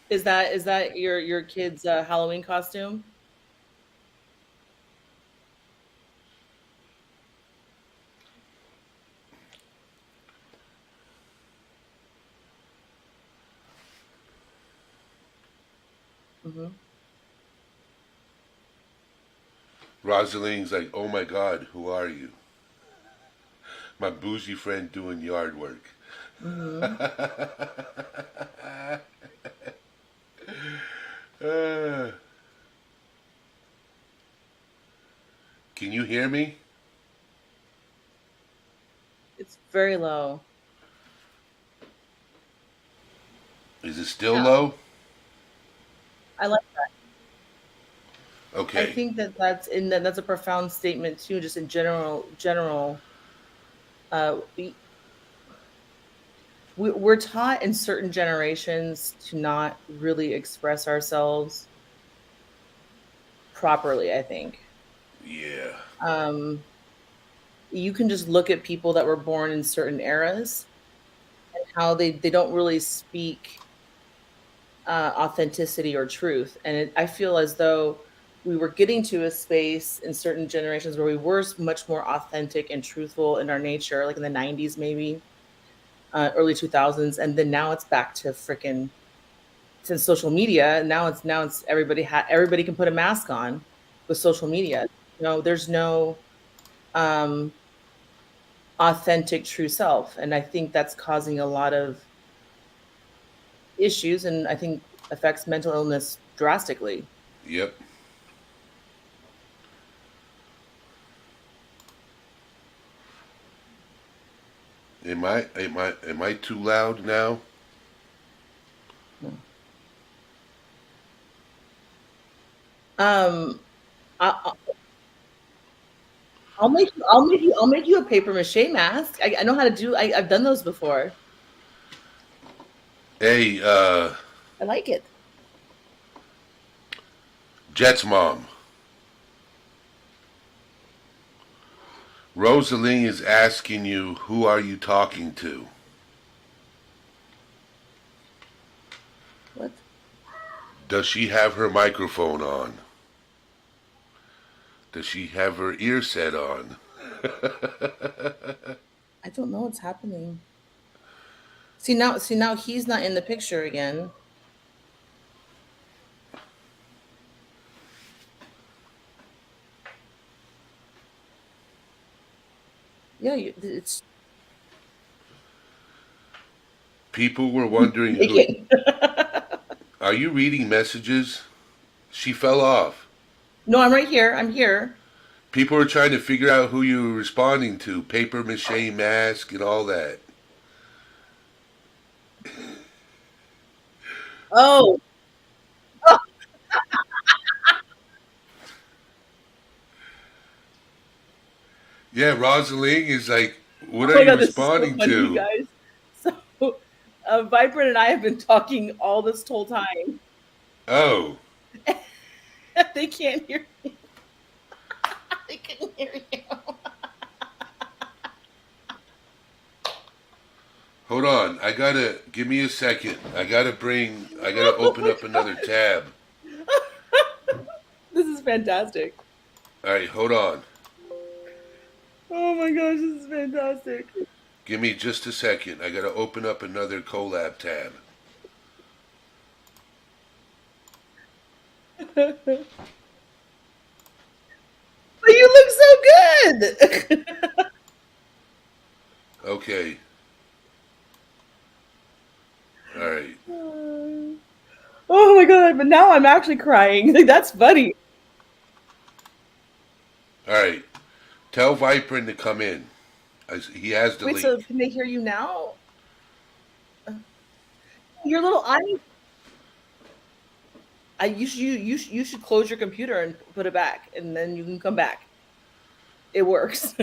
Is that your kid's Halloween costume? Mm-hmm. Rosalind's like, oh my God, who are you? My bougie friend doing yard work. Mm-hmm. Uh, can you hear me? It's very low. Is it still Yeah. low? I like that. I Okay. think that's a profound statement too, just in general. Uh, we, we're taught in certain generations to not really express ourselves properly, I think. Yeah. Um, you can just look at people that were born in certain eras and how they don't really speak authenticity or truth. And I feel as though we were getting to a space in certain generations where we were much more authentic and truthful in our nature, like in the 90s, maybe early 2000s. And then now it's back to freaking, since social media. Now it's everybody can put a mask on with social media. No, there's no um, authentic true self. And I think that's causing a lot of issues, and I think affects mental illness drastically. Yep. Am I too loud now? Um, I, I'll make you a paper mache mask. I know how to do. I've done those before. Hey, I like it. Jet's mom. Rosalie is asking you, who are you talking to? What? Does she have her microphone on? Does she have her ear set on? I don't know what's happening. See now he's not in the picture again. Yeah, it's People were wondering who. taken. Are you reading messages? She fell off. No, I'm right here. I'm here. People were trying to figure out who you were responding to. Paper mache mask and all that. Oh, Yeah, Rosalie is like, what oh are my you god, this is so responding funny, you to? guys. So, Vibrant and I have been talking all this whole time. Oh, They can't hear. They couldn't hear you. hold on. Give me a second. I gotta Oh open my up another god, tab. this is fantastic. All right, hold on. Oh my gosh, this is fantastic. Give me just a second. I gotta open up another collab tab. But you look so good. Okay. All right. Oh my god, but now I'm actually crying. Like, that's funny. All right. Tell Viperin to come in. He has the Wait, so link. can they hear you now? Your little eye. You should close your computer and put it back, and then you can come back. It works.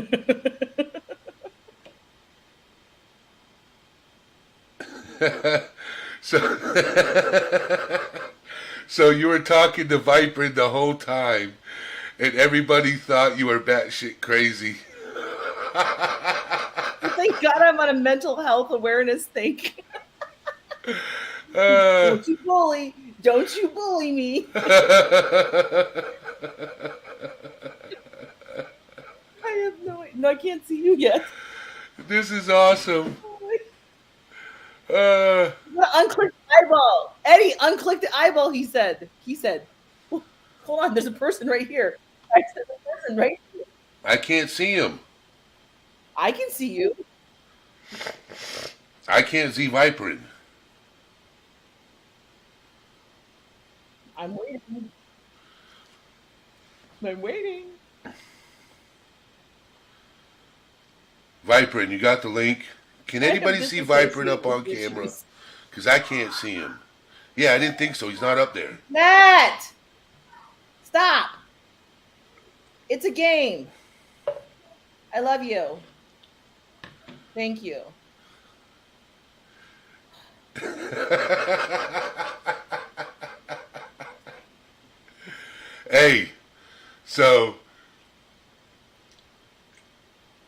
So, so you were talking to Viper the whole time, and everybody thought you were batshit crazy. Thank God I'm on a mental health awareness thing. Uh, Don't you bully me. I have no, I can't see you yet. this is awesome. Uh, Unclick the eyeball. Eddie, unclick the eyeball, he said. Hold on, there's a person right here. I said the person right here. I can't see him. I can see you. I can't see Viperin. I'm waiting. I'm waiting. Viperin, you got the link? Can I have anybody see business Viperin up associate on camera? issues. Because I can't see him. Yeah, I didn't think so. He's not up there. Matt, stop. It's a game. I love you. Thank you. Hey, so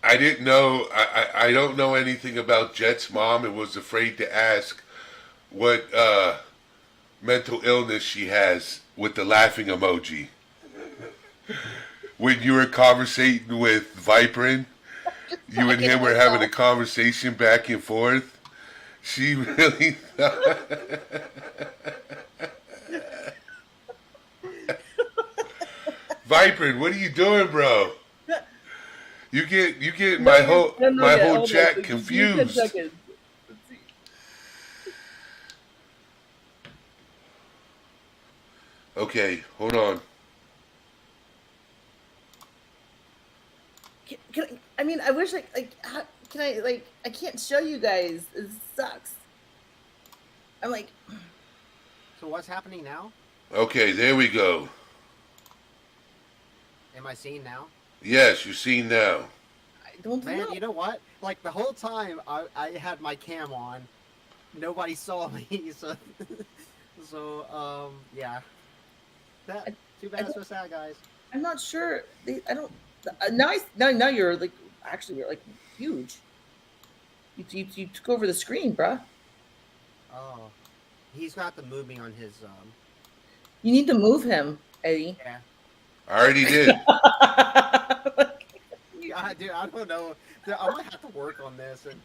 I didn't know. I don't know anything about Jet's mom, and was afraid to ask what mental illness she has with the laughing emoji. When you were conversating with Viperin, you and him were having a conversation back and forth. She really thought. Viperin, what are you doing, bro? You get my whole chat Give me 10 confused. seconds. Let's see. Okay, hold on. Can I mean, I wish how, can I I can't show you guys. It sucks. I'm like, So what's happening now? Okay, there we go. Am I seeing now? Yes, you're seeing now. I don't Man, know. you know what? Like the whole time I had my cam on, nobody saw me. So yeah. That too bad, so sad, guys. I'm not sure. I don't. Now you're like actually you're like huge. You took over the screen, bruh. Oh, he's got to move me on his. You need to move him, Eddie. Yeah. I already did. Yeah, dude, I don't know. I might have to work on this and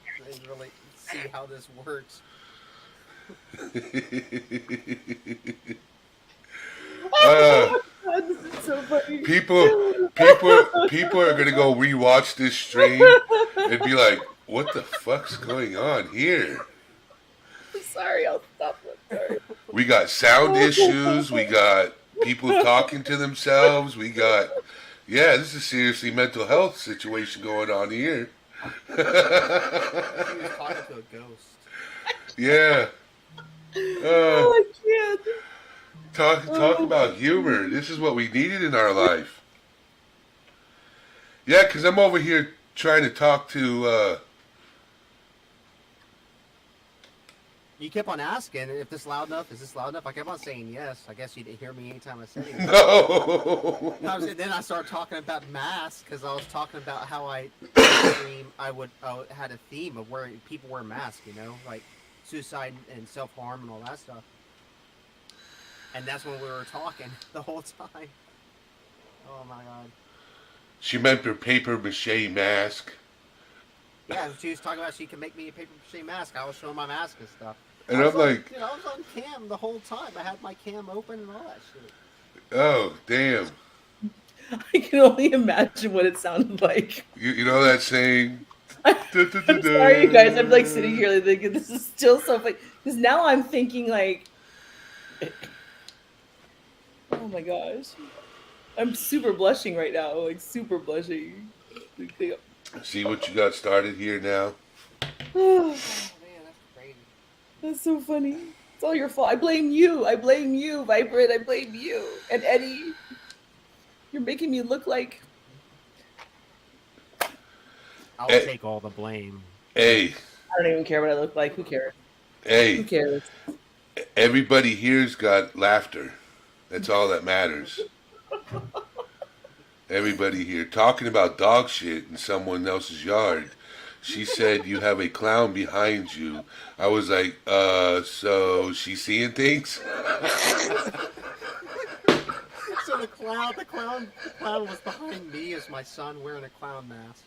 really see how this works. This is so funny. people are gonna go rewatch this stream and be like, "What the fuck's going on here?" I'm sorry, I'll stop. I'm sorry. We got sound issues. We got people talking to themselves. We got, yeah, this is seriously mental health situation going on here. He was talking to a ghost. Yeah. Oh, I can't. Talk about humor. This is what we needed in our life. Yeah, because I'm over here trying to talk to. You kept on asking if this loud enough. Is this loud enough? I kept on saying yes. I guess you didn't hear me anytime I said it. No. Then I started talking about masks because I was talking about how I had a theme of where people wear masks. You know, like suicide and self harm and all that stuff. And that's when we were talking the whole time. Oh my god. She meant her paper mache mask. Yeah, she was talking about she could make me a paper mache mask. I was showing my mask and stuff. And I I'm was on- like, dude, I was on cam the whole time. I had my cam open and all that shit. oh, damn. I can only imagine what it sounded like. You know that saying? I'm sorry, you guys. I'm like sitting here like thinking this is still so funny because now I'm thinking like, oh my gosh, I'm super blushing right now. Like super blushing. See what you got started here now? Oh man, that's crazy. That's so funny. It's all your fault. I blame you. I blame you, Vibrant. I blame you. And Eddie, you're making me look like. I'll Hey. take all the blame. Hey, I don't even care what I look like. Who cares? Who hey, cares? everybody here's got laughter. That's all that matters. Everybody here talking about dog shit in someone else's yard. She said you have a clown behind you. I was like, so she's seeing things? So the clown was behind me as my son wearing a clown mask.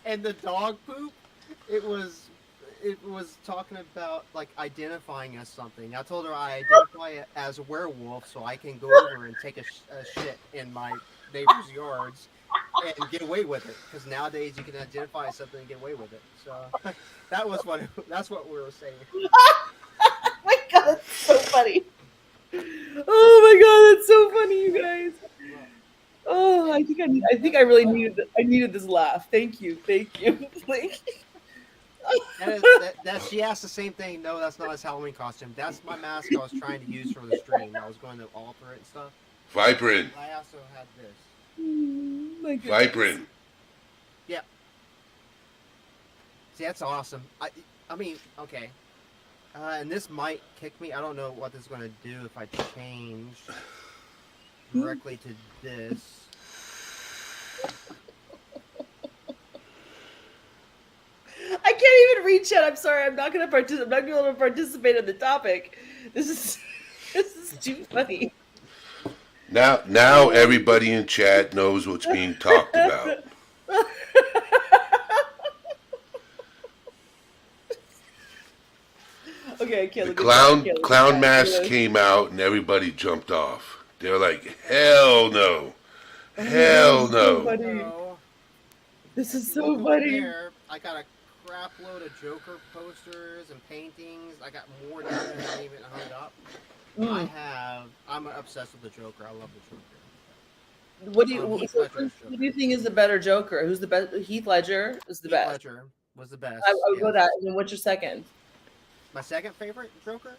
And the dog poop, it was talking about like identifying as something. I told her I identify it as a werewolf, so I can go over and take a shit in my neighbor's yards and get away with it. Because nowadays you can identify as something and get away with it. So that's what we were saying. Oh my god, that's so funny. Oh my god, that's so funny, you guys. Oh, I think I really needed this laugh. Thank you. Like, That she asked the same thing. No, that's not his Halloween costume. That's my mask I was trying to use for the stream. I was going to alter it and stuff. Vibrant. I also had this. My goodness. Vibrant. Yeah. See, that's awesome. I mean, okay. And this might kick me. I don't know what this is going to do if I change directly to this. I can't even read chat. I'm sorry. I'm not going to participate. I'm not going to be able to participate in the topic. This is too funny. Now everybody in chat knows what's being talked about. Okay, I can't The look at that. I can't look at clown that. mask Anyway. came out and everybody jumped off. They're like, hell no. Hell no. Funny. No. This is You so look over funny. there, I got a crap load of Joker posters and paintings. I got more down there than I even hung up. I'm obsessed with the Joker. I love the Joker. What do you Heath so Ledger's who do you think is the better Joker? Who's the best? Heath Ledger is the Heath best. Ledger was the best. I would go yes. that. And then what's your second? My second favorite Joker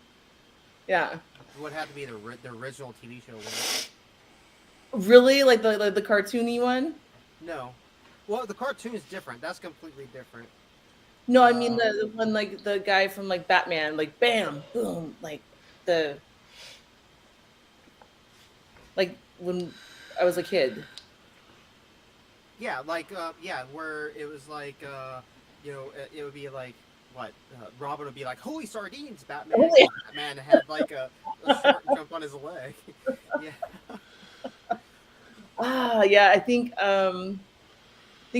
Yeah. would have to be the original TV show one. Really? Like the cartoony one? No. Well, the cartoon is different. That's completely different. No, I mean the one like the guy from like Batman, like bam, boom, like when I was a kid. Yeah, like where it was like it would be like what Robin would be like, "Holy sardines, Batman!" Holy- Batman had like a shark jump on his leg. Yeah. Yeah, I think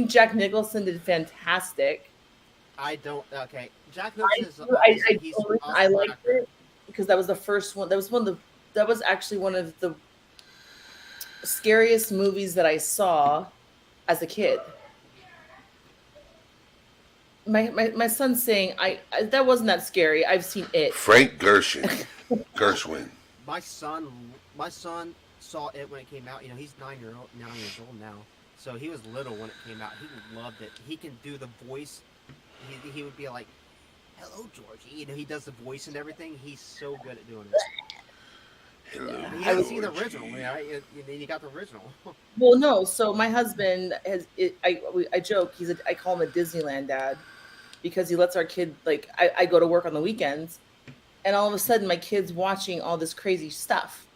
Jack Nicholson did fantastic. I don't. Okay, Jack Nicholson is. He's an awesome I liked actor. it because that was the first one. That was actually one of the scariest movies that I saw as a kid. My son's saying I that wasn't that scary. I've seen it. Frank Gershwin. My son saw it when it came out. You know, he's 9 years old now, so he was little when it came out. He loved it. He can do the voice. He would be like, "Hello, Georgie." You know, he does the voice and everything. He's so good at doing it. Hello. He hasn't seen the original. You got the original. Well, no. So my husband I joke. I call him a Disneyland dad because he lets our kid like I go to work on the weekends, and all of a sudden my kid's watching all this crazy stuff,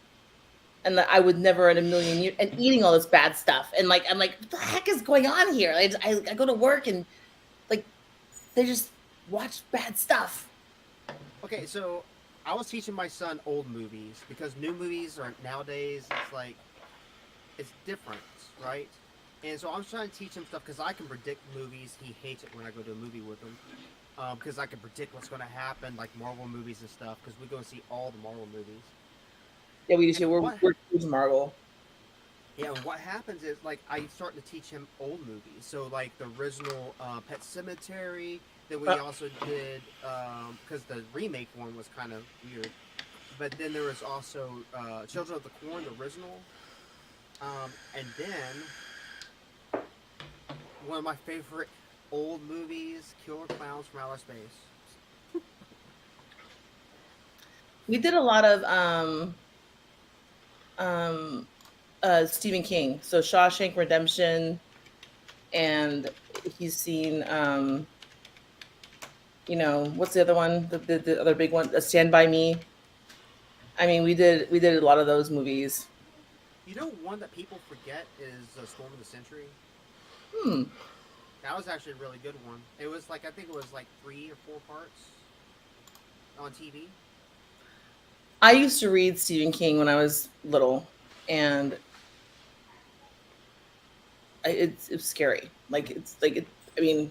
and that I would never in a million years and eating all this bad stuff, and like I'm like, what the heck is going on here? I go to work and like they just watch bad stuff. Okay, so I was teaching my son old movies because new movies are nowadays it's different, right? And so I'm trying to teach him stuff because I can predict movies. He hates it when I go to a movie with him because I can predict what's going to happen, like Marvel movies and stuff. Because we go and see all the Marvel movies. Yeah, we do. We're huge Marvel. Yeah, and what happens is like I'm starting to teach him old movies. So like the original Pet Sematary. Then we also did because the remake one was kind of weird. But then there was also Children of the Corn, the original. And then one of my favorite old movies, Killer Clowns from Outer Space. We did a lot of Stephen King. So Shawshank Redemption, and he's seen what's the other one? The other big one, Stand By Me. I mean, we did a lot of those movies. You know, one that people forget is Storm of the Century. Hmm. That was actually a really good one. It was like I think it was like 3 or 4 parts on TV. I used to read Stephen King when I was little, and it's scary. Like I mean,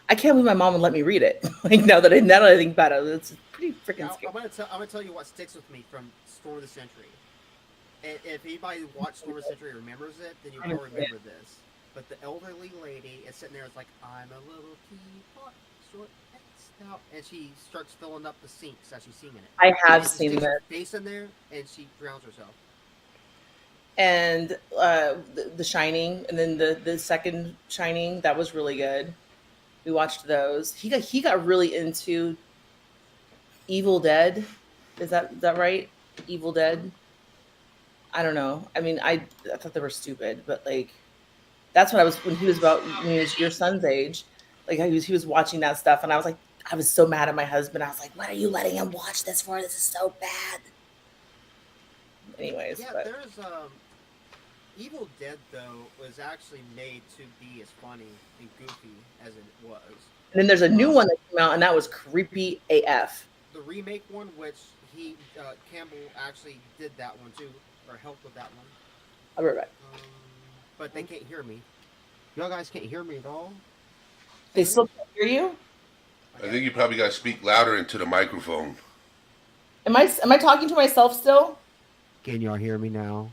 I can't believe my mom would let me read it. Like now that I think about it, it's pretty freaking Now, scary. I'm gonna tell you what sticks with me from Storm of the Century. And if anybody who watched Storm of the Century remembers it, then you will remember this. But the elderly lady is sitting there, it's like, I'm a little teapot, short and stout, and she starts filling up the sinks as she's singing it. I have And she seen sticks that. her face in there, and she drowns herself. And the Shining, and then the second Shining, that was really good. We watched those. He got really into Evil Dead. Is that right? Evil Dead. I don't know. I mean, I thought they were stupid, but like that's what I was when he was your son's age. Like he was watching that stuff, and I was like, I was so mad at my husband. I was like, what are you letting him watch this for? This is so bad. Anyways, Yeah, but there's Evil Dead though was actually made to be as funny and goofy as it was. and then there's a new one that came out, and that was creepy AF. The remake one, which he Campbell actually did that one too, or helped with that one. I'll be right back. But they can't hear me. Y'all guys can't hear me at all. They still can't hear you. I think you probably got to speak louder into the microphone. Am I talking to myself still? Can y'all hear me now?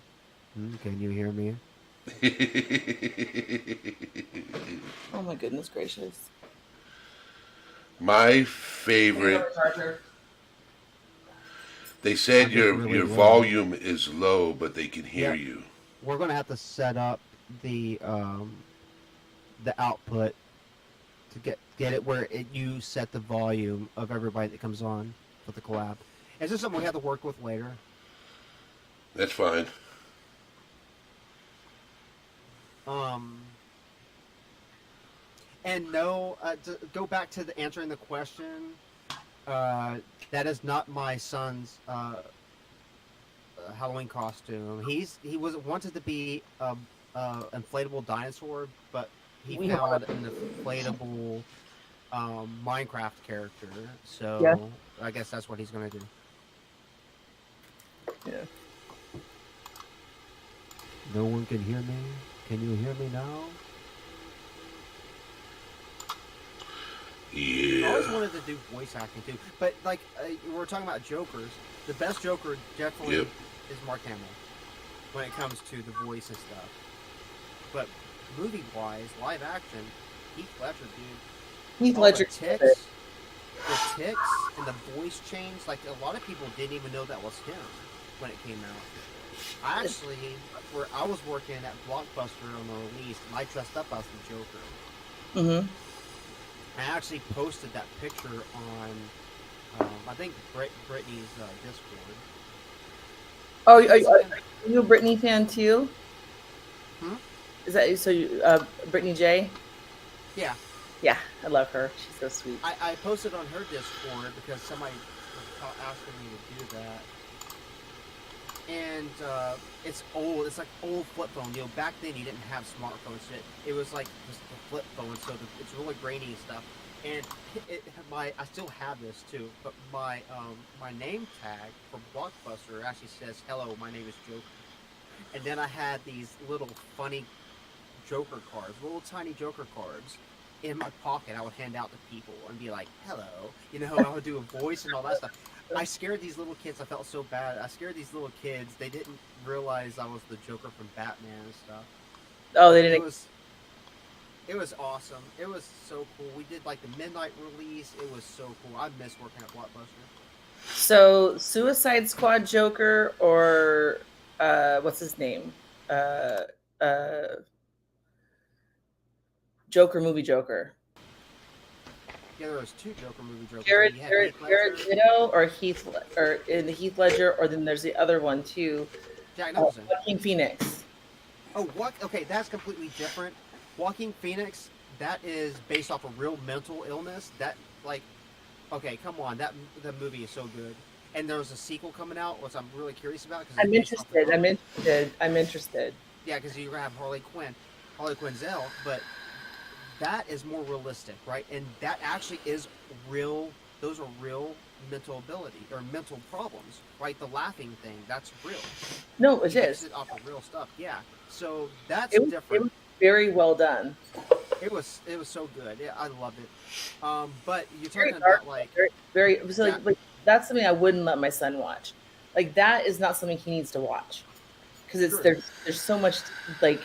Can you hear me? Oh my goodness gracious! My favorite. They said I'm your really your low. volume is low, but they can hear Yeah. you. We're gonna have to set up the output to get it where you set the volume of everybody that comes on for the collab. Is this something we have to work with later? That's fine. And no, to go back to the answering the question, that is not my son's Halloween costume. He was wanted to be a inflatable dinosaur, but he We found an inflatable Minecraft character. So Yeah. I guess that's what he's gonna do. Yeah. No one can hear me. Can you hear me now? I always Yeah. wanted to do voice acting too, but like we're talking about Jokers. The best Joker definitely Yep. is Mark Hamill when it comes to the voice and stuff. But movie-wise, live action, Heath Ledger, dude. Heath All Ledger. the ticks and the voice change. Like a lot of people didn't even know that was him when it came out. I actually, where I was working at Blockbuster on the release, and I dressed up as the Joker. Mm-hmm. I actually posted that picture on, I think Brittany's Discord. Oh, are you a Britney fan too? Hmm? Is that so? Brittany J. Yeah, Yeah, I love her. She's so sweet. I posted on her Discord because somebody was asking me to do that. And it's old. It's like old flip phone. You know, back then you didn't have smartphones. It was like just a flip phone, so it's really grainy and stuff. And I still have this too, but my name tag for Blockbuster actually says, "Hello, my name is Joker." And then I had these little funny Joker cards, little tiny Joker cards in my pocket. I would hand out to people and be like, "Hello," you know. I would do a voice and all that stuff. I scared these little kids. I felt so bad. I scared these little kids. They didn't realize I was the Joker from Batman and stuff. Oh, they It didn't. was awesome. It was so cool. We did like the midnight release. It was so cool. I miss working at Blockbuster. So, Suicide Squad Joker or what's his name? Joker movie Joker. Yeah, there was two Joker movie Jokers. Jared You had Jared Heath Ledger, Jared Leto or in the Heath Ledger, or then there's the other one too. Jack Nicholson. Joaquin Phoenix. Oh, what? Okay, that's completely different. Joaquin Phoenix, that is based off a real mental illness. That, like, okay, come on, the movie is so good. And there's a sequel coming out, which I'm really curious about. Cause I'm interested. I'm interested. Yeah, because you're gonna have Harley Quinzel, but that is more realistic, right? And that actually is real. Those are real mental ability or mental problems, right? The laughing thing, that's real. No, it He based is. it off of real stuff. Yeah. So that's It was different. very well done. It was so good. Yeah, I loved it. But you're Very talking dark. about like Very. So Yeah. like that's something I wouldn't let my son watch. Like that is not something he needs to watch because it's Sure. there's so much like.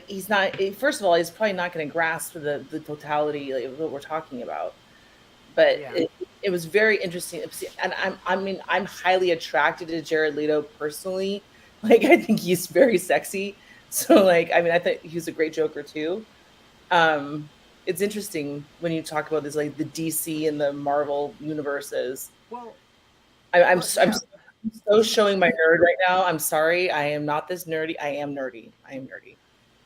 He's not. First of all, he's probably not going to grasp the totality of what we're talking about. But Yeah. it was very interesting, and I'm highly attracted to Jared Leto personally. Like I think he's very sexy. So like I think he's a great Joker too. it's interesting when you talk about this, like the DC and the Marvel universes. Well, I'm well, I'm yeah. so showing my nerd right now. I'm sorry, I am not this nerdy. I am nerdy. I am nerdy.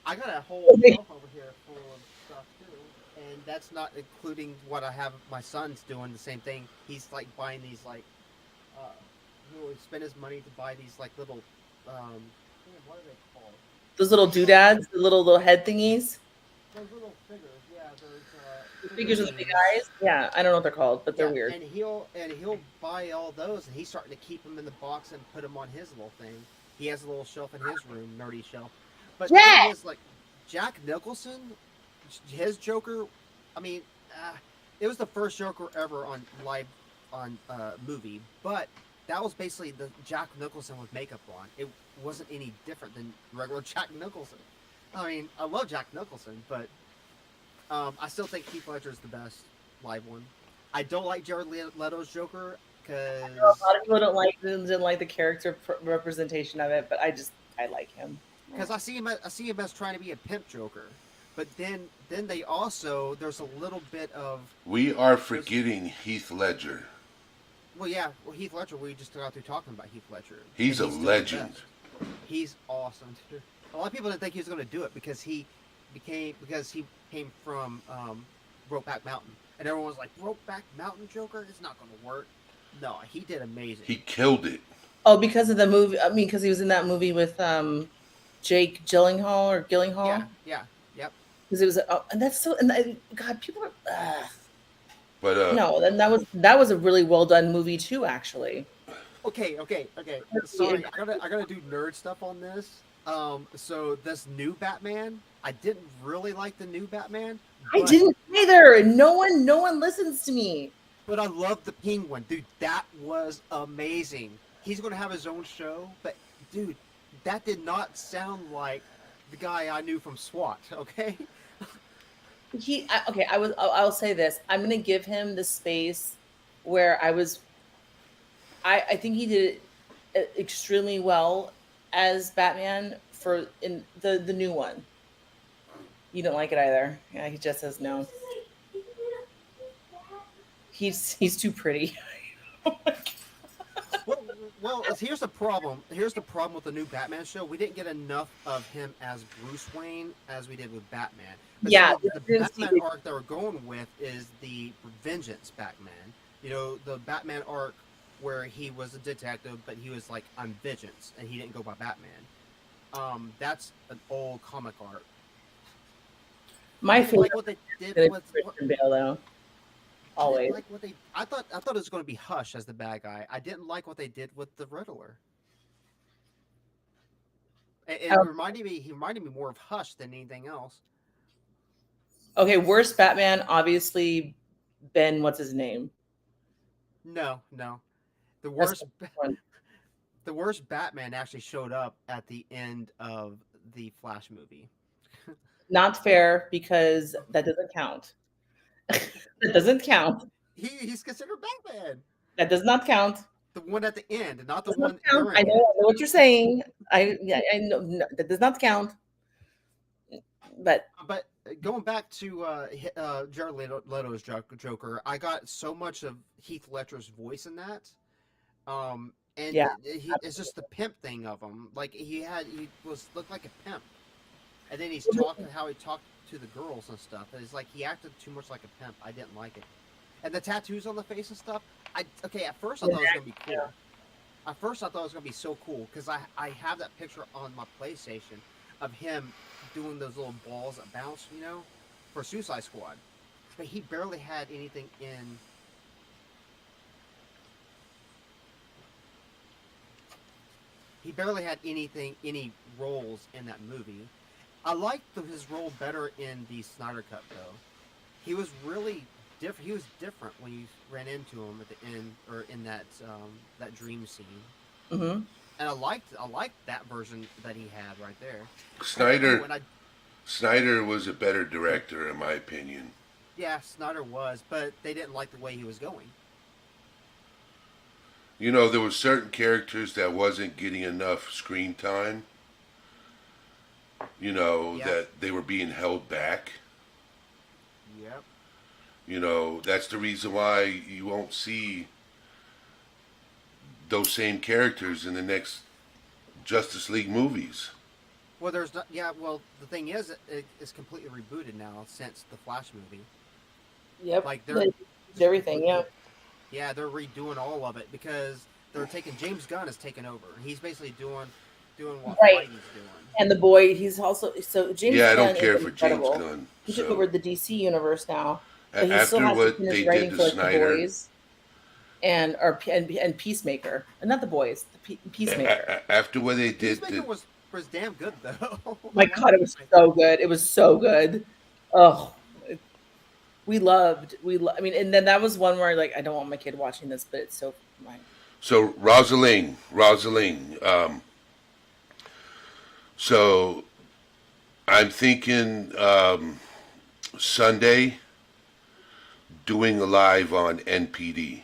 I got a whole shelf over here full of stuff too, and that's not including what I have. My son's doing the same thing. He's like buying these like, uh, he will spend his money to buy these like little, damn, what are they called? Those little doodads, the little head thingies, Those little figures, yeah, those the figures with the big figurines. eyes. Yeah, I don't know what they're called, but they're Yeah, weird. and he'll buy all those, and he's starting to keep them in the box and put them on his little thing. He has a little shelf in his room, nerdy shelf. But the Yeah. thing is, like Jack Nicholson, his Joker. I mean, it was the first Joker ever on live on movie, but that was basically the Jack Nicholson with makeup on. It wasn't any different than regular Jack Nicholson. I mean, I love Jack Nicholson, but I still think Heath Ledger is the best live one. I don't like Jared Leto's Joker because A lot of people didn't like the character representation of it, but I like him. I see him as trying to be a pimp Joker, but then they also there's a little bit of We are forgetting Heath Ledger. Heath Ledger. We just got through talking about Heath Ledger. He's a And still the legend. best. He's awesome. Too. A lot of people didn't think he was going to do it because he came from Brokeback Mountain, and everyone was like, Brokeback Mountain Joker is not going to work. No, he did amazing. He killed it. Oh, because of the movie. I mean, because he was in that movie with Jake Gyllenhaal or Gyllenhaal. Yep. Because it was, and that's so. And God, people are. But No, and that was a really well done movie too, actually. Okay. Sorry, I gotta do nerd stuff on this. So this new Batman, I didn't really like the new Batman. I didn't either. No one listens to me. But I love the Penguin, dude. That was amazing. He's gonna have his own show, but dude, that did not sound like the guy I knew from SWAT. Okay. Okay. I'll say this. I'm gonna give him the space where I think he did it extremely well as Batman for in the new one. You don't like it either. Yeah, he just says no. He's too pretty. Well, here's the problem. Here's the problem with the new Batman show. We didn't get enough of him as Bruce Wayne as we did with Batman. But Yeah, see, the Batman arc that we're going with is the Vengeance Batman. You know, the Batman arc where he was a detective, but he was like, I'm Vengeance, and he didn't go by Batman. That's an old comic art. My I didn't favorite like what they did is with. Christian Bale, though. I didn't Always. like what they. I thought it was going to be Hush as the bad guy. I didn't like what they did with the Riddler. It Um, reminded me. He reminded me more of Hush than anything else. Okay, worst Batman, obviously Ben. What's his name? No. The That's worst. the one. The worst Batman actually showed up at the end of the Flash movie. Not fair because that doesn't count. That doesn't count. He's considered Batman. That does not count. The one at the end, not the Does not one count. during I it. know what you're saying. I know no, that does not count. But But going back to Jared Leto's Joker, I got so much of Heath Ledger's voice in that. And Yeah, it's just the pimp thing of him. Like he looked like a pimp, and then he's talking how he talked to the girls and stuff. And it's like he acted too much like a pimp. I didn't like it. And the tattoos on the face and stuff. At first I thought it was gonna be cool. At first I thought it was gonna be so cool because I have that picture on my PlayStation of him doing those little balls that bounce, for Suicide Squad. But he barely had anything in. He barely had any roles in that movie. I liked his role better in the Snyder Cut, though. He was really different. He was different when you ran into him at the end, or in that dream scene. hmm And I liked that version that he had right there. Snyder was a better director, in my opinion. Yeah, Snyder was, but they didn't like the way he was going. You know, there were certain characters that wasn't getting enough screen time. Yeah. That they were being held back. Yep. You know, that's the reason why you won't see those same characters in the next Justice League movies. Well, there's not. Yeah. Well, the thing is, it's completely rebooted now since the Flash movie. Yep. Like They did everything. Yeah. Yeah, they're redoing all of it because they're taking James Gunn is taking over. He's basically doing what Right. Spidey's doing. And the boy, he's also so James. Yeah, I Gunn don't care is for James incredible. Gunn. He took So, over the DC universe now, but he still after has to what finish they writing did for to like the Snyder, boys and Peacemaker, not the boys, Peacemaker. after what they did Peacemaker to, was damn good though. My God, it was so good. It was so good. Oh, I mean, and then that was one where like I don't want my kid watching this, but it's so fine. so Rosalind, so I'm thinking Sunday doing a live on NPD.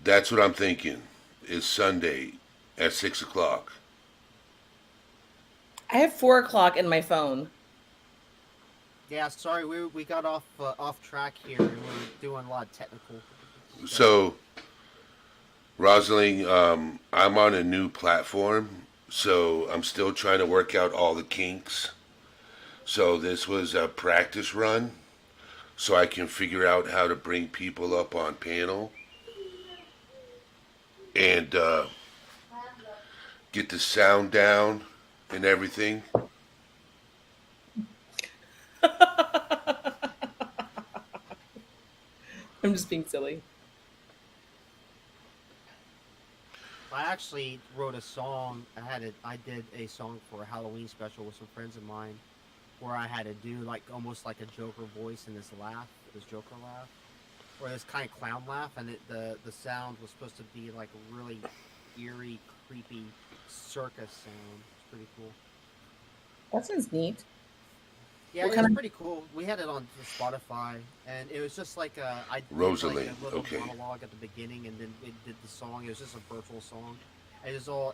That's what I'm thinking. Is Sunday at 6:00. I have 4 o'clock in my phone. Yeah, sorry, we got off track here and we're doing a lot of technical. So, Rosalind, I'm on a new platform, so I'm still trying to work out all the kinks. So this was a practice run, so I can figure out how to bring people up on panel and get the sound down and everything. I'm just being silly. I actually wrote a song. I did a song for a Halloween special with some friends of mine, where I had to do like almost like a Joker voice in this Joker laugh, or this kind of clown laugh, and the sound was supposed to be like a really eerie, creepy circus sound. It's pretty cool. That sounds neat. Yeah, What it kind was of- pretty cool. We had it on Spotify, and it was just like I did Rosalind, like a little okay. monologue at the beginning, and then it did the song. It was just a virtual song. It was all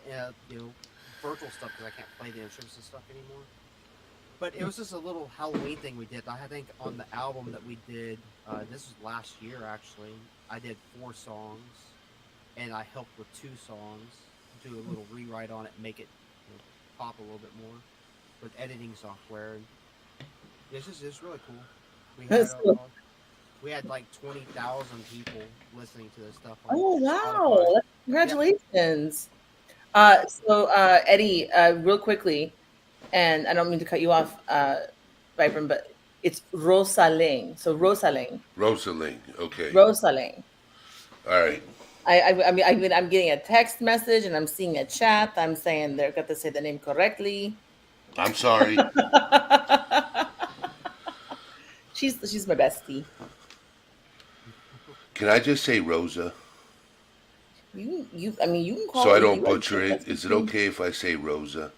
virtual stuff because I can't play the instruments and stuff anymore. But it was just a little Halloween thing we did. I think on the album that we did, this was last year actually. I did 4 songs, and I helped with 2 songs, do a little rewrite on it, make it pop a little bit more with editing software. It's really cool. That's cool. We had like 20,000 people listening to this stuff. On Oh Spotify. wow! Congratulations. So Eddie, real quickly, and I don't mean to cut you off, Vibram, but it's Rosaling. So Rosaling. Rosalind, okay. Rosaling. All right. I'm getting a text message and I'm seeing a chat. I'm saying they're got to say the name correctly. I'm sorry. She's my bestie. Can I just say Rosa? You can call So I her don't you butcher like, it. Is it okay if I say Rosa?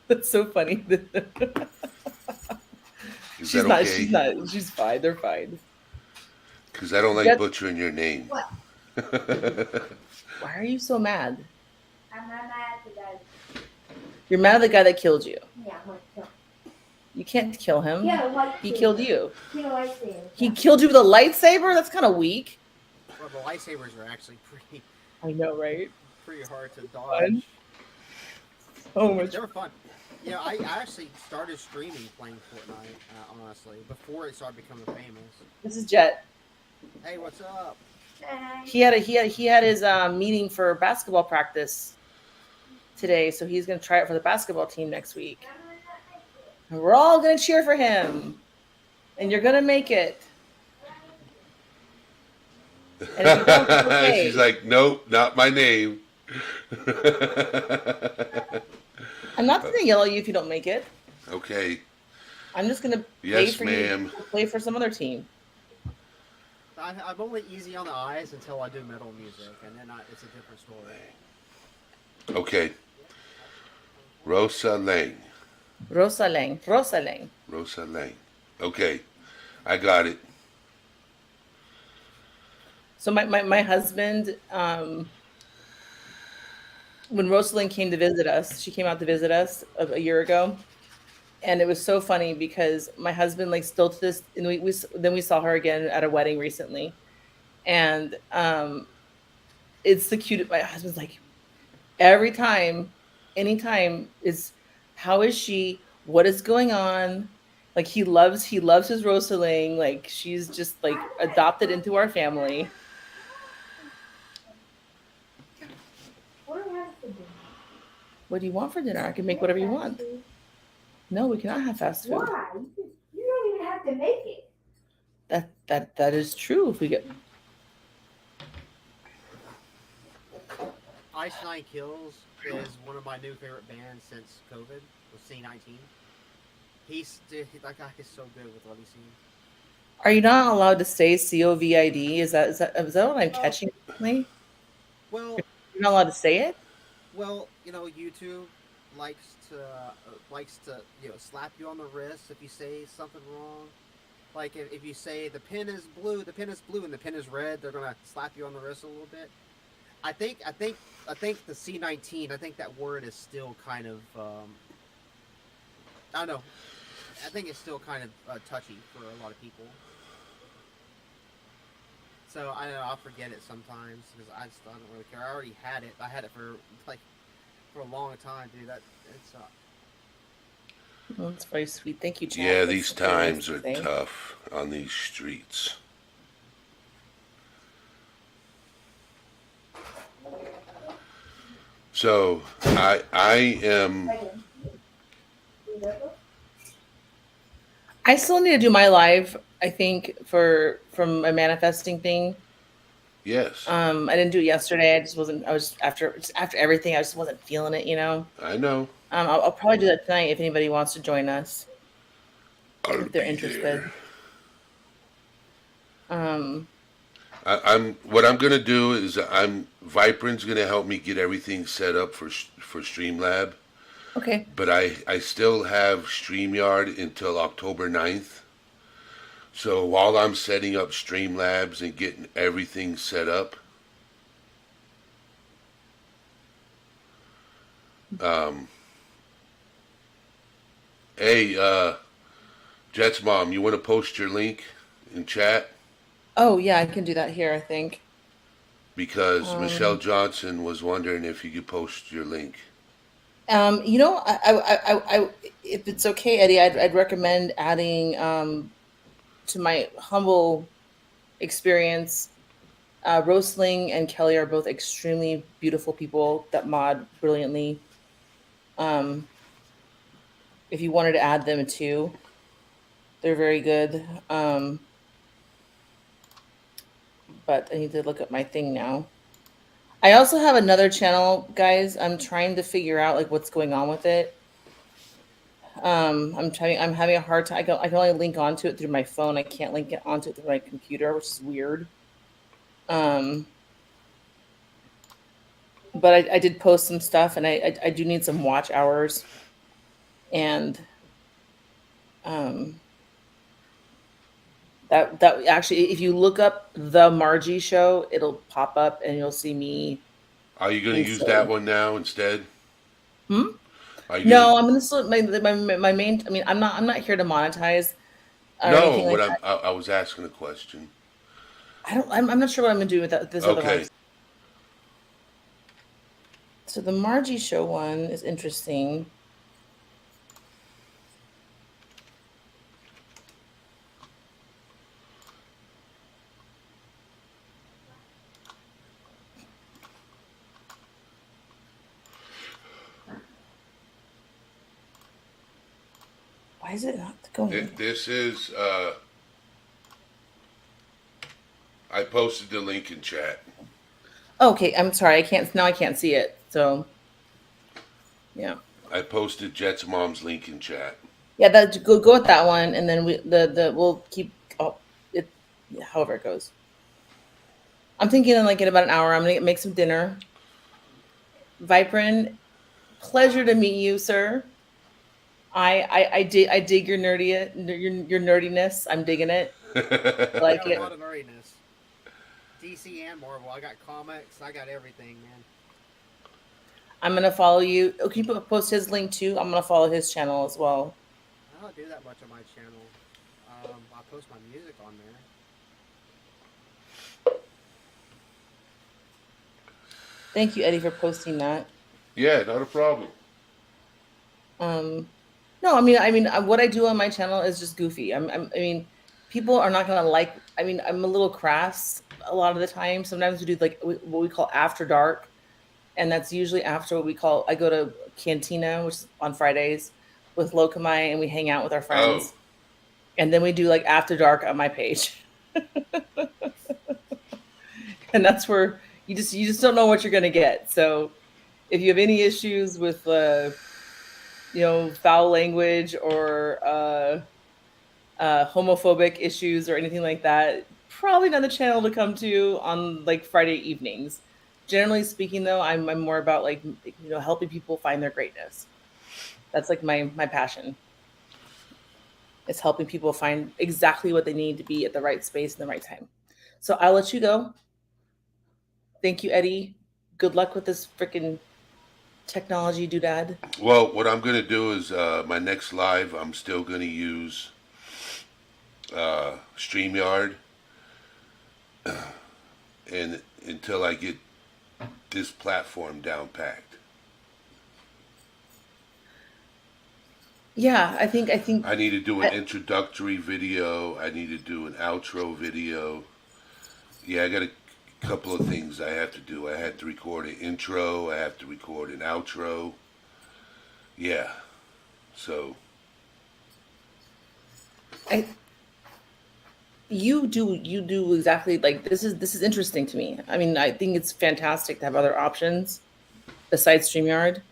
That's so funny. Is She's that not. okay? She's not. She's fine. They're fine. Because I don't like That's- butchering your name. Why are you so mad? I'm not mad at the guy. You're mad at the guy that killed you. Yeah, I'm like, no. You can't kill him. Yeah, like He killed you. Yeah, I see. He killed you with a lightsaber? That's kind of weak. Well, the lightsabers are actually I know, right? pretty hard to Fun. dodge. Oh my They were fun. I actually started streaming playing Fortnite, honestly, before it started becoming famous. This is Jet. Hey, what's up? He had his meeting for basketball practice today, so he's gonna try it for the basketball team next week. And we're all gonna cheer for him. And you're gonna make it. And if you don't, it's okay. She's like, nope, not my name. I'm not gonna yell at you if you don't make it. Okay. I'm just gonna Yes, pay for ma'am. you to play for some other team. I'm only easy on the eyes until I do metal music, and then it's a different story. Okay. Rosa Lang. Rosaling. Rosa Lang. Okay. I got it. So my husband, when Rosaline came to visit us, she came out to visit us a year ago. and it was so funny because my husband like still to this, and then we saw her again at a wedding recently, and it's the cutest. My husband's like every time, anytime is how is she? What is going on? Like he loves his Rosaling. Like she's just like adopted into our family. What do we have for dinner? What do you want for dinner? I can make whatever you want. No, we cannot have fast food. Why? You don't even have to make it. That is true. If we get Ice Nine Kills is one of my new favorite bands since COVID. Was C19. That guy is so good with what he's seen. Are you not allowed to say COVID? Is that what I'm catching? Recently? Well, You're not allowed to say it? YouTube likes to slap you on the wrist if you say something wrong. Like if you say the pen is blue, and the pen is red, they're gonna slap you on the wrist a little bit. I think the C19. I think that word is still kind of I don't know. I think it's still kind of touchy for a lot of people. So I don't know, I'll forget it sometimes because I don't really care. I already had it. I had it for a long time, dude. It's Oh, that's very sweet. Thank you, Chad. Yeah, That's these very nice times to are say. tough on these streets. So I am I still need to do my live. I think from a manifesting thing. yes, I didn't do it yesterday. I just wasn't. I was just after everything. I just wasn't feeling it. I know. I'll probably do that tonight if anybody wants to join us I'll if they're be interested. there. Um, I'm what I'm gonna do is Viperon's gonna help me get everything set up for Streamlab, okay. but I still have StreamYard until October 9th. So while I'm setting up Streamlabs and getting everything set up, um, hey, Jets mom, you want to post your link in chat? Oh yeah, I can do that here. I think. Because Michelle Um, Johnson was wondering if you could post your link. if it's okay, Eddie, I'd recommend adding to my humble experience. Rosling and Kelly are both extremely beautiful people that mod brilliantly. Um, if you wanted to add them too, they're very good. But I need to look up my thing now. I also have another channel, guys. I'm trying to figure out like what's going on with it. I'm having a hard time. I can only link onto it through my phone. I can't link it onto it through my computer, which is weird. Um, but I did post some stuff, and I do need some watch hours. And um, that actually, if you look up the Margie Show, it'll pop up, and you'll see me. Are you going to And use so, that one now instead? hmm? Are you No, going I'm gonna still my main. I mean, I'm not here to monetize to? or No, anything like that. I was asking a question. I'm not sure what I'm gonna do with this other one. Okay. So the Margie Show one is interesting. Why is it not going? This is, I posted the link in chat. Okay, I'm sorry. I can't see it. So yeah, I posted Jet's mom's link in chat. yeah. That go with that one, and then we'll keep it. Yeah, however it goes. I'm thinking in about an hour. I'm gonna make some dinner. Viprin, pleasure to meet you, sir. I dig your your nerdiness. I'm digging it. I I like got a it. lot of nerdiness. DC and Marvel. I got comics. I got everything, man. I'm gonna follow you. Oh, can you post his link too? I'm gonna follow his channel as well. I don't do that much on my channel. I post my music on there. Thank you, Eddie, for posting that. Yeah, not a problem. No, what I do on my channel is just goofy. I mean, people are not gonna like. I mean, I'm a little crass a lot of the time. Sometimes we do like what we call after dark, and that's usually after what we call. I go to Cantina, which is on Fridays, with Lokamai, and we hang out with our friends, and then we do like after dark on my page, and that's where you just don't know what you're gonna get. So, if you have any issues with foul language or homophobic issues or anything like that, probably not the channel to come to on like Friday evenings. Generally speaking, though, I'm more about like helping people find their greatness. That's like my passion. It's helping people find exactly what they need to be at the right space and the right time. So I'll let you go. Thank you, Eddie. Good luck with this freaking technology doodad. Well, what I'm gonna do is my next live, I'm still gonna use StreamYard, and until I get this platform down packed. Yeah, I think I need to do an introductory video. I need to do an outro video. Yeah, I got a couple of things I have to do. I had to record an intro. I have to record an outro. Yeah. So. You do exactly like this is interesting to me. I mean, I think it's fantastic to have other options besides StreamYard.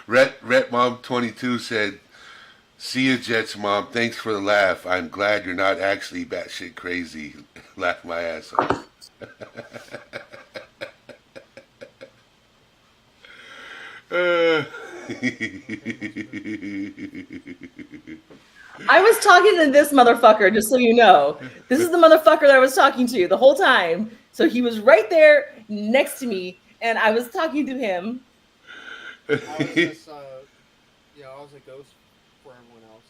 Ret Mom 22 said, "See ya, Jets Mom. Thanks for the laugh. I'm glad you're not actually batshit crazy." Laugh my ass off. I was talking to this motherfucker, just so you know. This is the motherfucker that I was talking to the whole time. So he was right there next to me, and I was talking to him. I was just, I was a ghost for everyone else.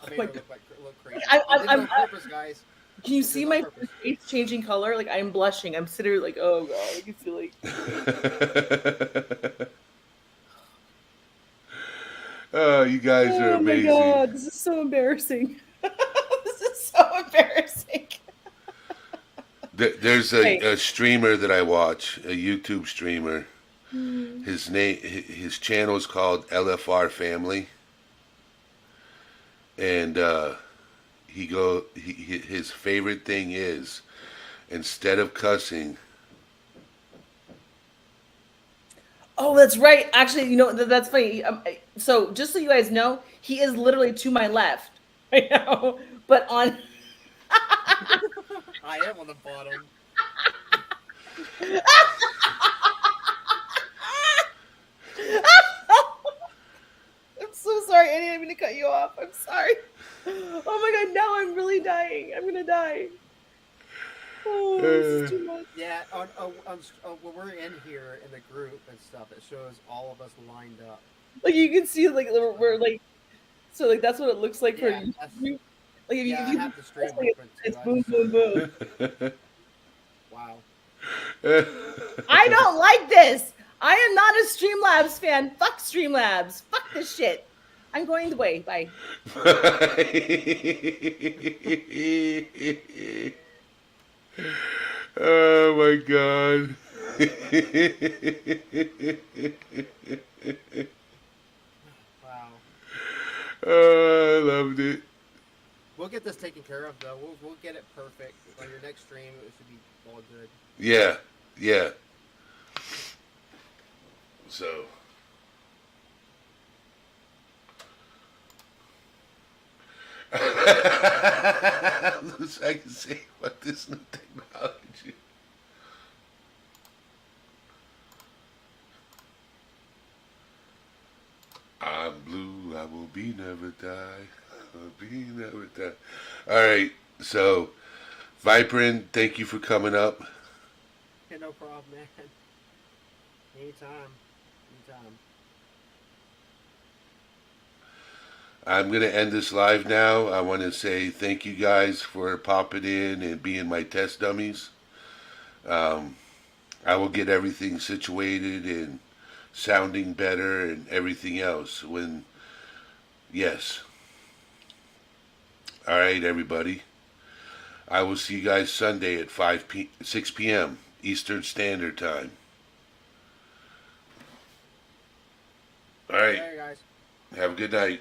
I made her look crazy. It's on purpose, guys. Can you see my face changing color? Like I'm blushing. I'm sitting like, oh god, I can feel like. Oh, you guys are amazing. Oh my god, this is so embarrassing. This is so embarrassing. There's a streamer that I watch, a YouTube streamer. His channel is called LFR Family, and his favorite thing is, instead of cussing. Oh, that's right. Actually, that's funny. So just so you guys know, he is literally to my left right now, but on. I am on the bottom. I'm so sorry. I didn't mean to cut you off. I'm sorry. Oh my god, now I'm really dying. I'm gonna die. Oh, this is too much. Yeah, when we're in here in the group and stuff, it shows all of us lined up. Like you can see, like we're like, so like that's what it looks like for you. Like if I you have the stream like, open too. it's boom, boom, boom. Wow. I don't like this. I am not a Streamlabs fan. Fuck Streamlabs. Fuck this shit. I'm going away. Bye. Oh my god. Wow. Oh, I loved it. We'll get this taken care of though. We'll get it perfect. On your next stream, it should be all good. Yeah, yeah. So. I can say what this new technology. I'm blue, I will be never die. I will be never die. Alright, so Viprin, thank you for coming up. Yeah, no problem, man. Anytime. Anytime. I'm going to end this live now. I want to say thank you guys for popping in and being my test dummies. I will get everything situated and sounding better and everything else when, yes. All right, everybody. I will see you guys Sunday at 6 p.m. Eastern Standard Time. All right. Hey guys. Have a good night.